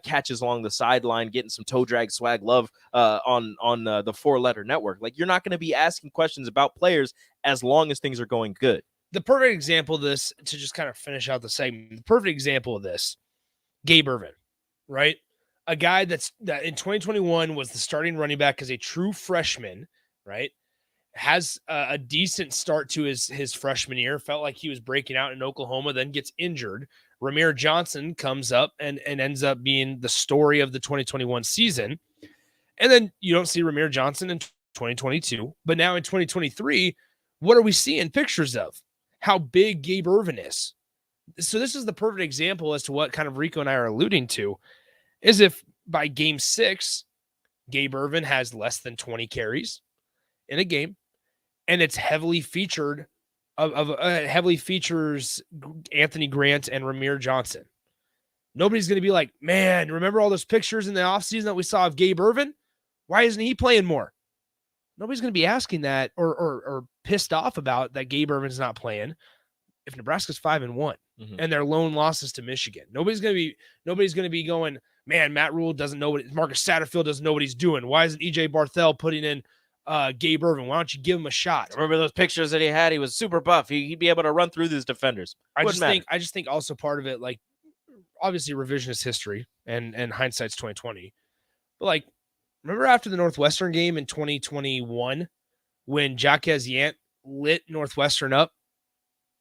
catches along the sideline, getting some toe drag swag love on the 4-letter network. Like, you're not going to be asking questions about players as long as things are going good. The perfect example of this, to just kind of finish out the segment, the perfect example of this, Gabe Ervin, right? A guy that in 2021 was the starting running back as a true freshman, right? has a decent start to his freshman year. Felt like he was breaking out in Oklahoma, then gets injured. Ramir Johnson comes up and ends up being the story of the 2021 season. And then you don't see Ramir Johnson in 2022. But now in 2023, what are we seeing pictures of? How big Gabe Ervin is. So this is the perfect example as to what kind of Rico and I are alluding to, is if by game 6, Gabe Ervin has less than 20 carries in a game, and it's heavily featured heavily features Anthony Grant and Ramir Johnson. Nobody's going to be like, man, remember all those pictures in the offseason that we saw of Gabe Ervin? Why isn't he playing more? Nobody's going to be asking that or pissed off about that Gabe Ervin's not playing if Nebraska's 5-1 and their lone losses to Michigan. Nobody's going to be going, man, Matt Rule doesn't know what Marcus Satterfield doesn't know what he's doing. Why isn't EJ Barthel putting in Gabe Ervin? Why don't you give him a shot? Remember those pictures that he had? He was super buff. He'd be able to run through these defenders. I just think also part of it, like, obviously revisionist history and hindsight's 2020. But like, remember after the Northwestern game in 2021 when Jaquez Yant lit Northwestern up,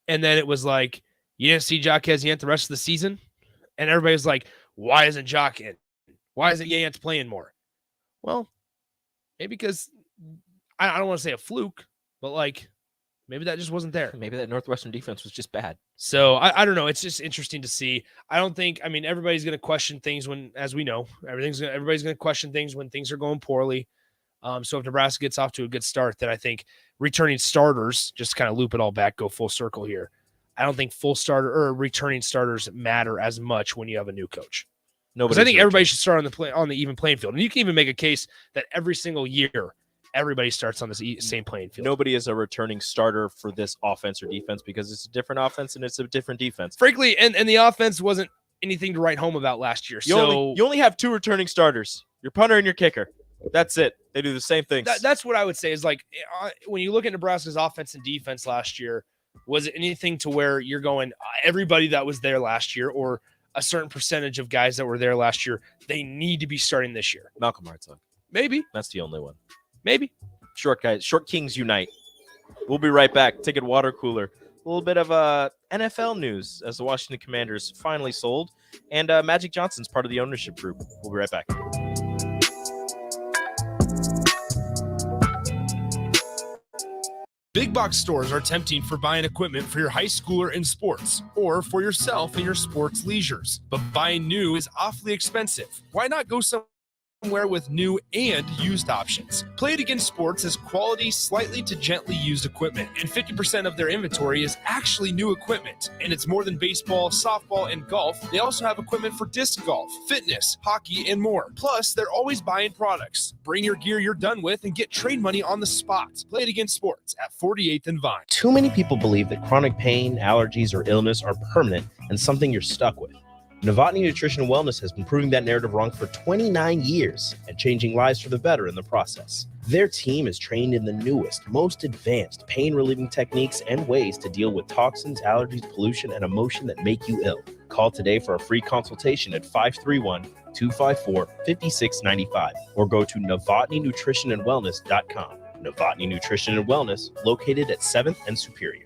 and then it was like you didn't see Jaquez Yant the rest of the season, and everybody was like, why isn't Jock in? Why isn't Yant playing more? Well, maybe because I don't want to say a fluke, but like maybe that just wasn't there. Maybe that Northwestern defense was just bad. So I don't know. It's just interesting to see. Everybody's going to question things when, as we know, everybody's going to question things when things are going poorly. So if Nebraska gets off to a good start, then I think returning starters, just kind of loop it all back, go full circle here. I don't think full starter or returning starters matter as much when you have a new coach. Because I think everybody should start on the even playing field. And you can even make a case that every single year, everybody starts on the same playing field. Nobody is a returning starter for this offense or defense because it's a different offense and it's a different defense. Frankly, and the offense wasn't anything to write home about last year. You only have 2 returning starters, your punter and your kicker. That's it. They do the same things. That's what I would say is like when you look at Nebraska's offense and defense last year, was it anything to where you're going, everybody that was there last year or a certain percentage of guys that were there last year, they need to be starting this year? Malcolm Hartzog. Maybe. That's the only one. Maybe. Short guys, short kings unite. We'll be right back. Ticket water cooler. A little bit of NFL news as the Washington Commanders finally sold, and Magic Johnson's part of the ownership group. We'll be right back. Big box stores are tempting for buying equipment for your high schooler in sports or for yourself in your sports leisures. But buying new is awfully expensive. Why not go somewhere with new and used options? Play It Again Sports has quality, slightly to gently used equipment, and 50% of their inventory is actually new equipment. And it's more than baseball, softball, and golf. They also have equipment for disc golf, fitness, hockey, and more. Plus, they're always buying products. Bring your gear you're done with and get trade money on the spot. Play It Again Sports at 48th and Vine. Too many people believe that chronic pain, allergies, or illness are permanent and something you're stuck with. Novotny Nutrition and Wellness has been proving that narrative wrong for 29 years and changing lives for the better in the process. Their team is trained in the newest, most advanced pain-relieving techniques and ways to deal with toxins, allergies, pollution, and emotion that make you ill. Call today for a free consultation at 531-254-5695 or go to novotnynutritionandwellness.com. Novotny Nutrition and Wellness, located at 7th and Superior.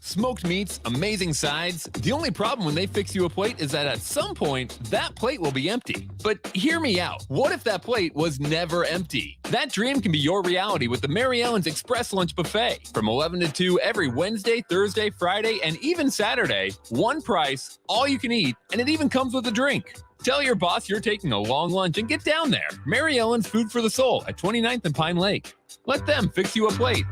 Smoked meats, amazing sides. The only problem when they fix you a plate is that at some point, that plate will be empty. But hear me out. What if that plate was never empty? That dream can be your reality with the Mary Ellen's Express Lunch Buffet. From 11 to 2 every Wednesday, Thursday, Friday, and even Saturday. One price, all you can eat, and it even comes with a drink. Tell your boss you're taking a long lunch and get down there. Mary Ellen's Food for the Soul at 29th and Pine Lake. Let them fix you a plate.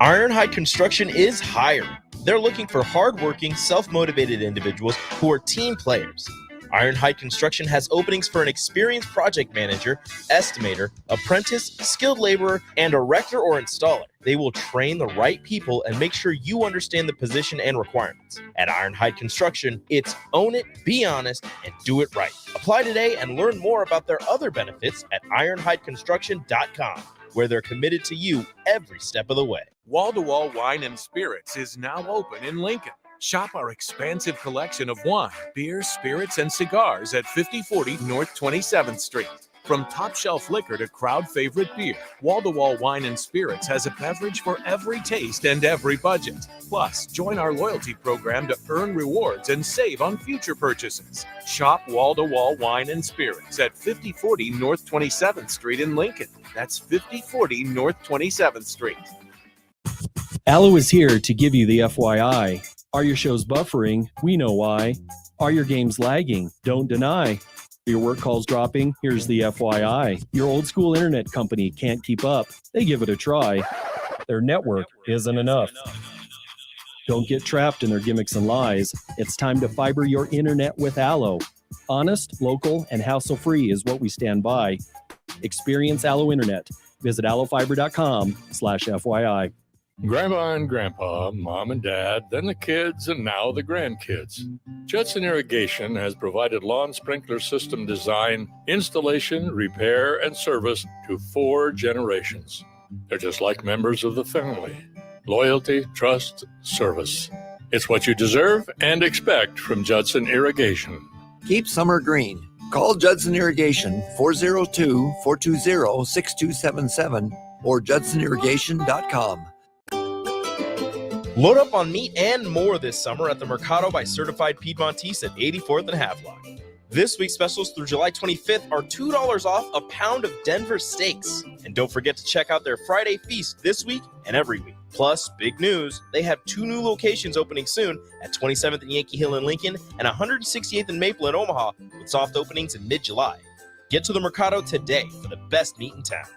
Ironhide Construction is hiring. They're looking for hardworking, self-motivated individuals who are team players. Ironhide Construction has openings for an experienced project manager, estimator, apprentice, skilled laborer, and erector or installer. They will train the right people and make sure you understand the position and requirements. At Ironhide Construction, it's own it, be honest, and do it right. Apply today and learn more about their other benefits at ironhideconstruction.com, where they're committed to you every step of the way. Wall-to-Wall Wine and Spirits is now open in Lincoln. Shop our expansive collection of wine, beer, spirits, and cigars at 5040 North 27th Street. From top shelf liquor to crowd favorite beer, Wall to Wall Wine and Spirits has a beverage for every taste and every budget. Plus, join our loyalty program to earn rewards and save on future purchases. Shop Wall to Wall Wine and Spirits at 5040 North 27th Street in Lincoln. That's 5040 North 27th Street. Allo is here to give you the FYI. Are your shows buffering? We know why. Are your games lagging? Don't deny. Your work calls dropping? Here's the FYI. Your old school internet company can't keep up. They give it a try. Their network isn't enough. Don't get trapped in their gimmicks and lies. It's time to fiber your internet with Allo. Honest, local, and hassle-free is what we stand by. Experience Allo Internet. Visit allofiber.com/FYI. Grandma and Grandpa, Mom and Dad, then the kids, and now the grandkids. Judson Irrigation has provided lawn sprinkler system design, installation, repair, and service to 4 generations. They're just like members of the family. Loyalty, trust, service. It's what you deserve and expect from Judson Irrigation. Keep summer green. Call Judson Irrigation 402-420-6277 or judsonirrigation.com. Load up on meat and more this summer at the Mercado by Certified Piedmontese at 84th and Havelock. This week's specials through July 25th are $2 off a pound of Denver steaks. And don't forget to check out their Friday feast this week and every week. Plus, big news, they have 2 new locations opening soon at 27th and Yankee Hill in Lincoln and 168th and Maple in Omaha with soft openings in mid-July. Get to the Mercado today for the best meat in town.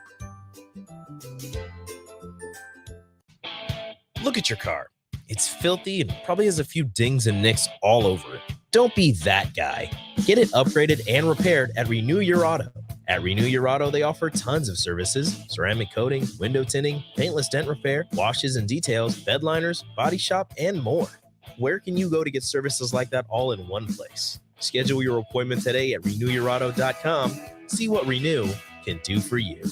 Look at your car. It's filthy and probably has a few dings and nicks all over it. Don't be that guy. Get it upgraded and repaired at Renew Your Auto. At Renew Your Auto, they offer tons of services: ceramic coating, window tinting, paintless dent repair, washes and details, bed liners, body shop, and more. Where can you go to get services like that all in one place? Schedule your appointment today at renewyourauto.com. See what Renew can do for you.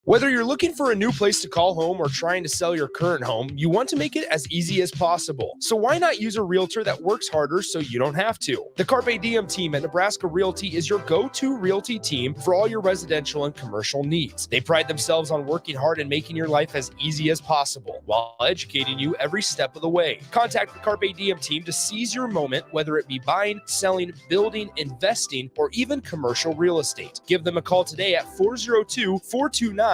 Whether you're looking for a new place to call home or trying to sell your current home, you want to make it as easy as possible. So why not use a realtor that works harder so you don't have to? The Carpe Diem team at Nebraska Realty is your go-to realty team for all your residential and commercial needs. They pride themselves on working hard and making your life as easy as possible while educating you every step of the way. Contact the Carpe Diem team to seize your moment, whether it be buying, selling, building, investing, or even commercial real estate. Give them a call today at 402-429-8121.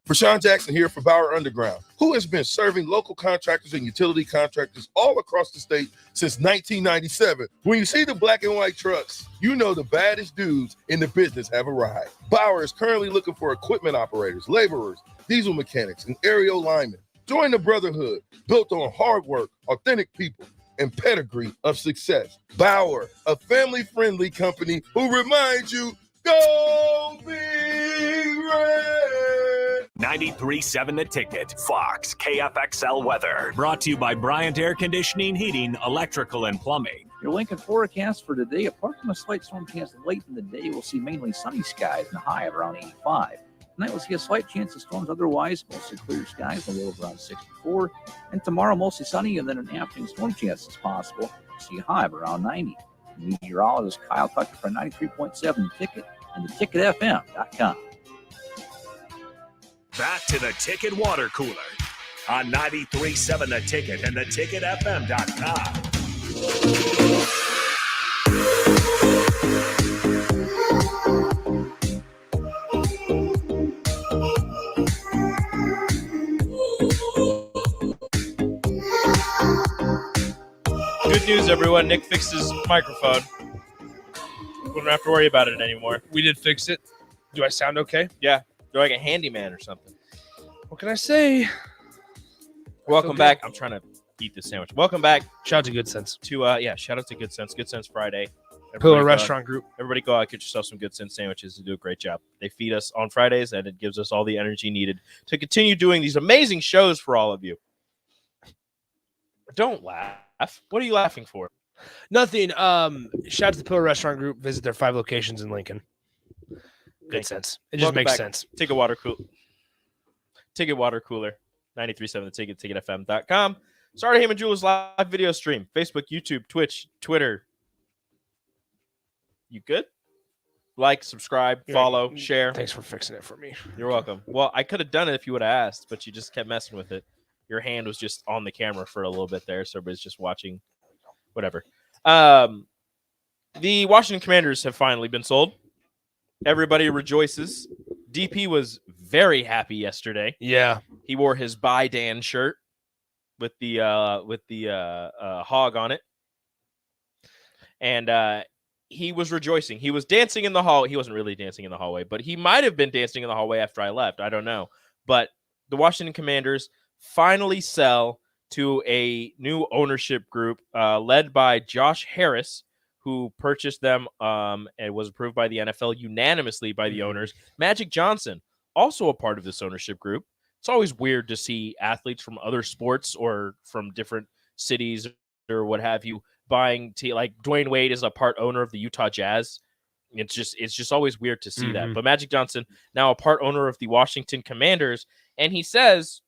Rashawn Jackson here for Bauer Underground, who has been serving local contractors and utility contractors all across the state since 1997. When you see the black and white trucks, you know the baddest dudes in the business have arrived. Bauer is currently looking for equipment operators, laborers, diesel mechanics, and aerial linemen. Join the brotherhood built on hard work, authentic people, and pedigree of success. Bauer, a family-friendly company who reminds you, go Big Red! 93.7 The Ticket, Fox, KFXL weather. Brought to you by Bryant Air Conditioning, Heating, Electrical, and Plumbing. Your Lincoln forecast for today, apart from a slight storm chance late in the day, we'll see mainly sunny skies and a high of around 85. Tonight we'll see a slight chance of storms, otherwise mostly clear skies, a low of around 64. And tomorrow mostly sunny, and then an afternoon storm chance is possible. We'll see a high of around 90. Meteorologist Kyle Tucker for 93.7 The Ticket and theticketfm.com. Back to the Ticket Water Cooler on 93.7 The Ticket and theticketfm.com. Good news, everyone. Nick fixed his microphone. We don't have to worry about it anymore. We did fix it. Do I sound okay? Yeah. You're like a handyman or something. What can I say? Welcome back. I'm trying to eat this sandwich. Welcome back. Shout out to Good Sense. Shout out to Good Sense. Good Sense Friday. Pillar Restaurant Group. Everybody go out, get yourself some Good Sense sandwiches. They do a great job. They feed us on Fridays, and it gives us all the energy needed to continue doing these amazing shows for all of you. Don't laugh. What are you laughing for? Nothing. Shout out to the Pillar Restaurant Group. Visit their 5 locations in Lincoln. Good sense. It just makes sense. Ticket Water Cooler. 93.7 The Ticket, ticketfm.com. Starter Heyman Jewelers live video stream. Facebook, YouTube, Twitch, Twitter. You good? Like, subscribe, follow, share. Thanks for fixing it for me. You're welcome. Well, I could have done it if you would have asked, but you just kept messing with it. Your hand was just on the camera for a little bit there, so everybody's just watching. Whatever. The Washington Commanders have finally been sold. Everybody rejoices. DP was very happy yesterday. Yeah, he wore his Buy Dan shirt with the hog on it, and he was rejoicing. He was dancing in the hall. He wasn't really dancing in the hallway, but he might have been dancing in the hallway after I left. I don't know. But the Washington Commanders finally sell to a new ownership group led by Josh Harris, who purchased them and was approved by the NFL unanimously by the owners. Magic Johnson, also a part of this ownership group. It's always weird to see athletes from other sports or from different cities or what have you buying like Dwayne Wade is a part owner of the Utah Jazz. It's just always weird to see that. But Magic Johnson, now a part owner of the Washington Commanders, and he says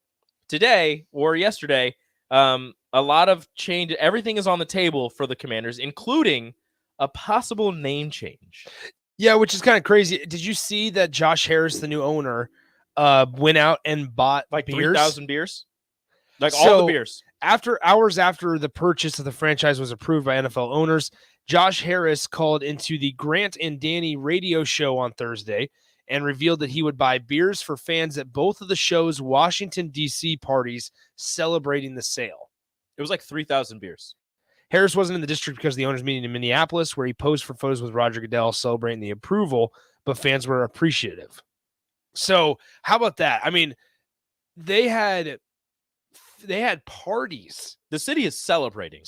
today or yesterday, a lot of change. Everything is on the table for the Commanders, including a possible name change. Yeah, which is kind of crazy. Did you see that Josh Harris, the new owner, went out and bought like beers? 3,000 beers? Like all the beers. Hours after the purchase of the franchise was approved by NFL owners, Josh Harris called into the Grant and Danny radio show on Thursday and revealed that he would buy beers for fans at both of the show's Washington, D.C. parties celebrating the sale. It was like 3,000 beers. Harris wasn't in the district because of the owners' meeting in Minneapolis, where he posed for photos with Roger Goodell celebrating the approval, but fans were appreciative. So how about that? I mean, they had parties. The city is celebrating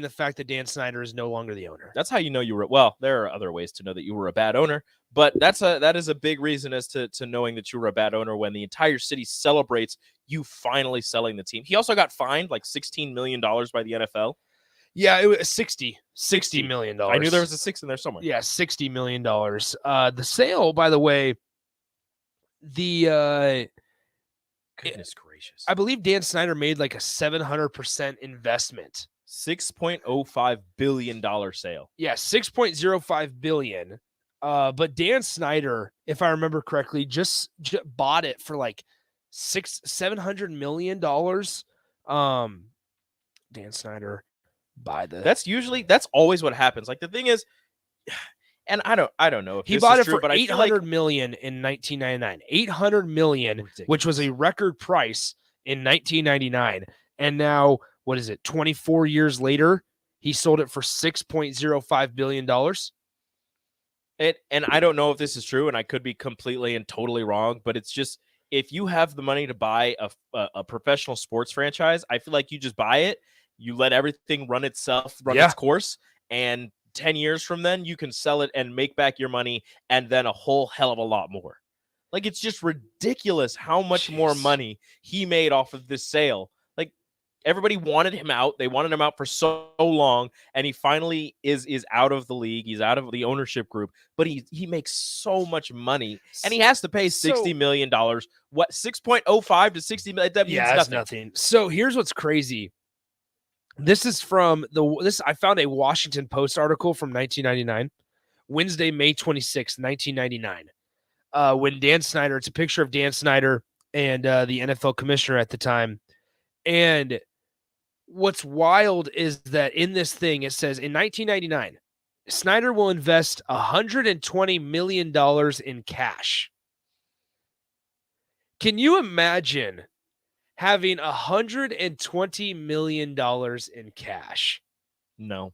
the fact that Dan Snyder is no longer the owner. That's how you know you were. Well, there are other ways to know that you were a bad owner, but that is a big reason as to knowing that you were a bad owner when the entire city celebrates you finally selling the team. He also got fined like $16 million by the NFL. Yeah, it was $60 million. I knew there was a 6 in there somewhere. Yeah, $60 million. The sale, by the way, goodness gracious. I believe Dan Snyder made like a 700% investment. $6.05 billion sale. Yeah, $6.05 billion. But Dan Snyder, if I remember correctly, just bought it for like $700 million. Dan Snyder buy the. That's always what happens. Like the thing is, and I don't know if he this bought is it true, for but $800 million in 1999. $800 million, ridiculous. Which was a record price in 1999. And now, what is it? 24 years later, he sold it for $6.05 billion. And I don't know if this is true, and I could be completely and totally wrong, but it's just if you have the money to buy a professional sports franchise, I feel like you just buy it, you let everything run its course, and 10 years from then, you can sell it and make back your money and then a whole hell of a lot more. Like, it's just ridiculous how much more money he made off of this sale. Like, everybody wanted him out. They wanted him out for so long, and he finally is out of the league. He's out of the ownership group, but he makes so much money, and he has to pay $60 million. What, 6.05 to 60 million? That means nothing. So here's what's crazy. This is from I found a Washington Post article from 1999, Wednesday, May 26, 1999. When Dan Snyder, it's a picture of Dan Snyder and the NFL commissioner at the time. And what's wild is that in this thing, it says in 1999, Snyder will invest $120 million in cash. Can you imagine having $120 million in cash? No,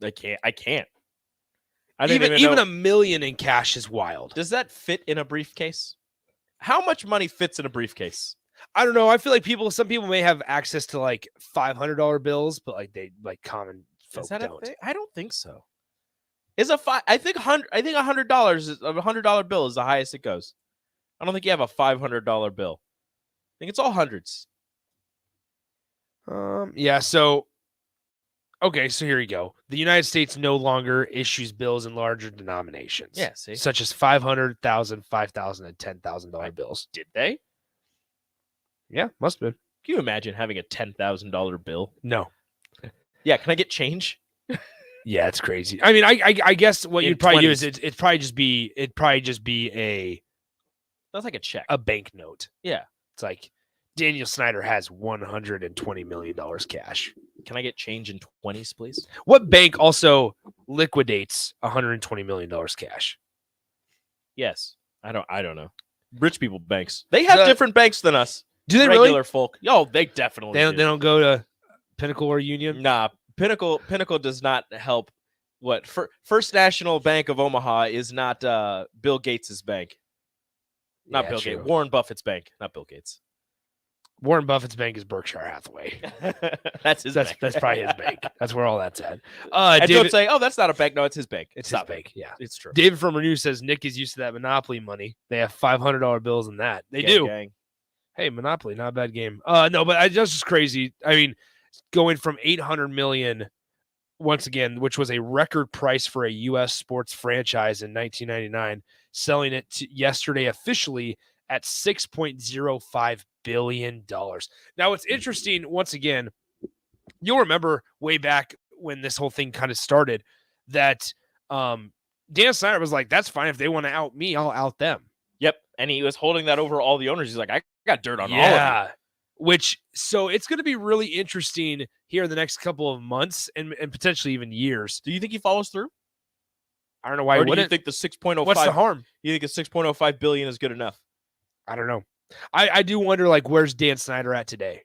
I can't. I Even $1 million in cash is wild. Does that fit in a briefcase? How much money fits in a briefcase? I don't know. I feel like some people may have access to like $500 bills, but common folk don't. I don't think so. I think $100 is a $100 bill is the highest it goes. I don't think you have a $500 bill. I think it's all hundreds. Yeah. So, okay. So here you go. The United States no longer issues bills in larger denominations. Yeah. See? Such as $500,000, $5,000, and $10,000 bills. Did they? Yeah, must have been. Can you imagine having a $10,000 bill? No. Yeah. Can I get change? Yeah, it's crazy. I mean, I guess what you'd probably do is 20s. it'd probably just be That's like a check. a bank note. Yeah. It's like Daniel Snyder has $120 million cash. Can I get change in 20s, please? What bank also liquidates $120 million cash? Yes. I don't know. Rich people banks. They have different banks than us. Do they Regular really? folk. Oh, they definitely They do. don't go to Pinnacle or Union? Nah, Pinnacle does not help. What? First National Bank of Omaha is not Bill Gates's bank. Not Yeah, Bill true. Gates. Warren Buffett's bank, not Bill Gates. Warren Buffett's bank is Berkshire Hathaway. That's his bank. That's probably his bank. That's where all that's at. And David, don't say, oh, that's not a bank. No, it's his bank. it's his Stop bank. Yeah, It's true. David from Renew says Nick is used to that Monopoly money. They have $500 bills in that. They Gang, do. gang. Hey, Monopoly, not a bad game. No, but that's just crazy. I mean, going from 800 million once again, which was a record price for a U.S. sports franchise in 1999, selling it yesterday officially at $6.05 billion. Now, it's interesting, once again, you'll remember way back when this whole thing kind of started that Dan Snyder was like, that's fine. If they want to out me, I'll out them. Yep. And he was holding that over all the owners. He's like, I got dirt on all of you. So it's going to be really interesting here in the next couple of months and potentially even years. Do you think he follows through? I don't know why. Or He do you wouldn't. think the 6.05? What's the harm? You think a 6.05 billion is good enough? I don't know. I do wonder, like, where's Dan Snyder at today?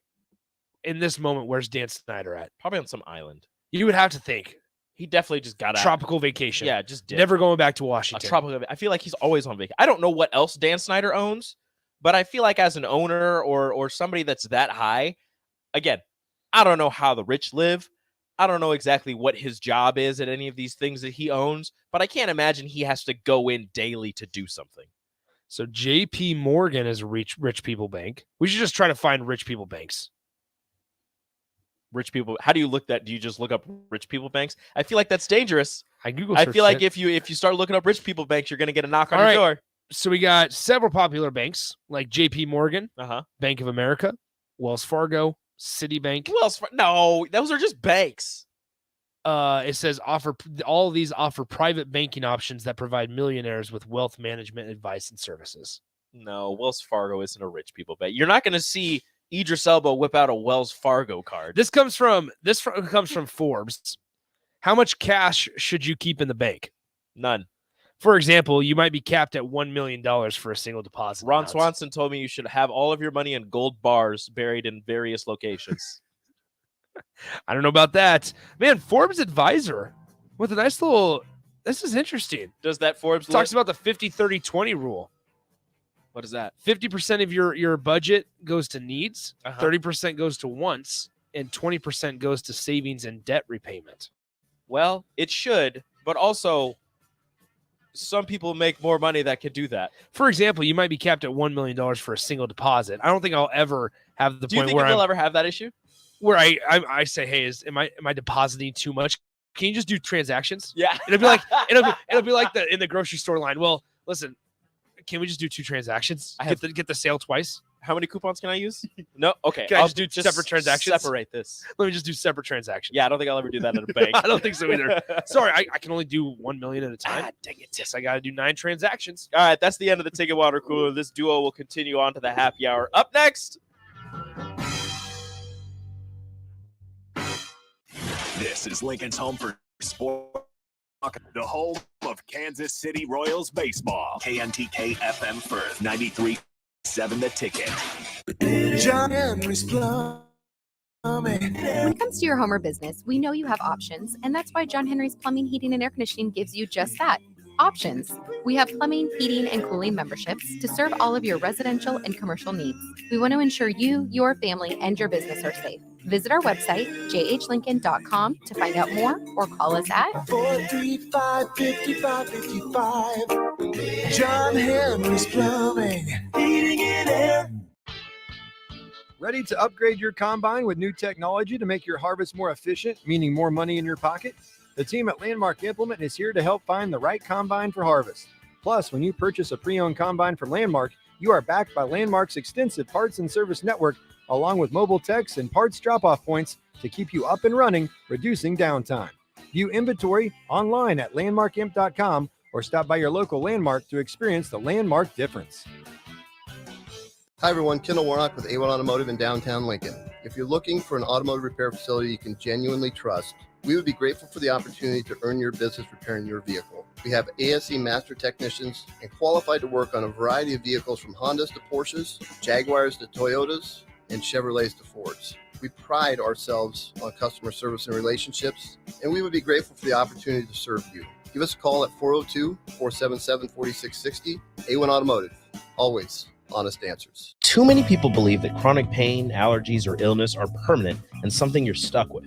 In this moment, where's Dan Snyder at? Probably on some island. You would have to think. He definitely just got out. Tropical vacation. Yeah, just did. Never going back to A Washington. tropical. I feel like he's always on vacation. I don't know what else Dan Snyder owns, but I feel like as an owner or somebody that's that high, again, I don't know how the rich live. I don't know exactly what his job is at any of these things that he owns, but I can't imagine he has to go in daily to do something. So JP Morgan is a rich people bank. We should just try to find rich people banks. Rich people. How do you look that? Do you just look up rich people banks? I feel like that's dangerous. I Google. I feel like it. if you start looking up rich people banks, you're going to get a knock on All your right. door. So we got several popular banks like JP Morgan, Uh-huh. Bank of America, Wells Fargo, Citibank. No, those are just banks. It says all of these offer private banking options that provide millionaires with wealth management advice and services. No, Wells Fargo isn't a rich people bank. You're not going to see Idris Elba whip out a Wells Fargo card. This comes from Forbes. How much cash should you keep in the bank? None. For example, you might be capped at $1 million for a single deposit. Ron amount. Swanson told me you should have all of your money in gold bars buried in various locations. I don't know about that. Man, Forbes advisor with a nice little. This is interesting. Does that Forbes Talks about the 50-30-20 rule. What is that? 50% of your budget goes to needs, Uh-huh. 30% goes to wants, and 20% goes to savings and debt repayment. Well, it should, but also some people make more money that could do that. For example, you might be capped at $1 million for a single deposit. I don't think I'll ever have the Do you point think where you'll I'm, ever have that issue? where I say, hey, am I depositing too much? Can you just do transactions? Yeah. It'll be like it'll be like in the grocery store line. Well, listen, can we just do two transactions? Get the sale twice. How many coupons can I use? No. Okay. Can I I'll just do separate transactions? Separate this. Let me just do separate transactions. Yeah, I don't think I'll ever do that at a bank. I don't think so either. Sorry, I can only do 1 million at a time. Ah, dang it. Yes, I got to do 9 transactions. All right, that's the end of the Ticket Water Cooler. This duo will continue on to the happy hour. Up next. This is Lincoln's home for sport, the home of Kansas City Royals baseball. KNTK FM Firth, 93.7 The Ticket. John Henry's Plumbing. When it comes to your home or business, we know you have options, and that's why John Henry's Plumbing, Heating, and Air Conditioning gives you just that. Options. We have plumbing, heating, and cooling memberships to serve all of your residential and commercial needs. We want to ensure you, your family, and your business are safe. Visit our website, jhlincoln.com, to find out more or call us at 435-5555. John Henry's Plumbing, Heating, and Air. Ready to upgrade your combine with new technology to make your harvest more efficient, meaning more money in your pocket? The team at Landmark Implement is here to help find the right combine for harvest. Plus, when you purchase a pre-owned combine from Landmark, you are backed by Landmark's extensive parts and service network, along with mobile techs and parts drop-off points to keep you up and running, reducing downtime. View inventory online at landmarkimp.com or stop by your local Landmark to experience the Landmark difference. Hi everyone, Kendall Warnock with A1 Automotive in downtown Lincoln. If you're looking for an automotive repair facility you can genuinely trust, we would be grateful for the opportunity to earn your business repairing your vehicle. We have ASE master technicians and qualified to work on a variety of vehicles from Hondas to Porsches, Jaguars to Toyotas, and Chevrolets to Fords. We pride ourselves on customer service and relationships, and we would be grateful for the opportunity to serve you. Give us a call at 402-477-4660. A1 Automotive, always honest answers. Too many people believe that chronic pain, allergies, or illness are permanent and something you're stuck with.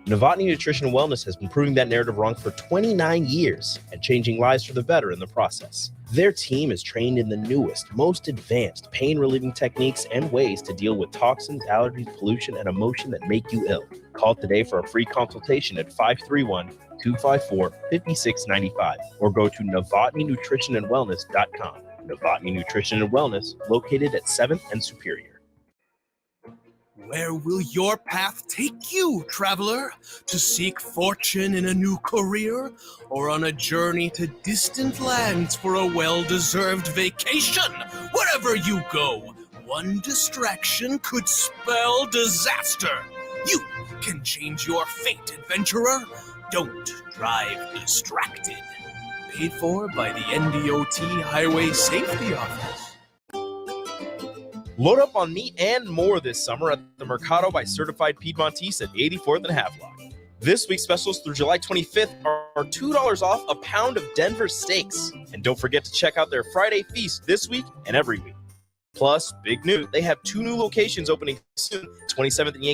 Novotny Nutrition and Wellness has been proving that narrative wrong for 29 years and changing lives for the better in the process. Their team is trained in the newest, most advanced pain-relieving techniques and ways to deal with toxins, allergies, pollution, and emotion that make you ill. Call today for a free consultation at 531-254-5695 or go to novotnynutritionandwellness.com. Novotny Nutrition and Wellness, located at 7th and Superior. Where will your path take you, traveler? To seek fortune in a new career? Or on a journey to distant lands for a well-deserved vacation? Wherever you go, one distraction could spell disaster. You can change your fate, adventurer. Don't drive distracted. Paid for by the NDOT Highway Safety Office. Load up on meat and more this summer at the Mercado by Certified Piedmontese at 84th and Havelock. This week's specials through July 25th are $2 off a pound of Denver steaks. And don't forget to check out their Friday feast this week and every week. Plus, big news, they have 2 new locations opening soon, 27th and Yankee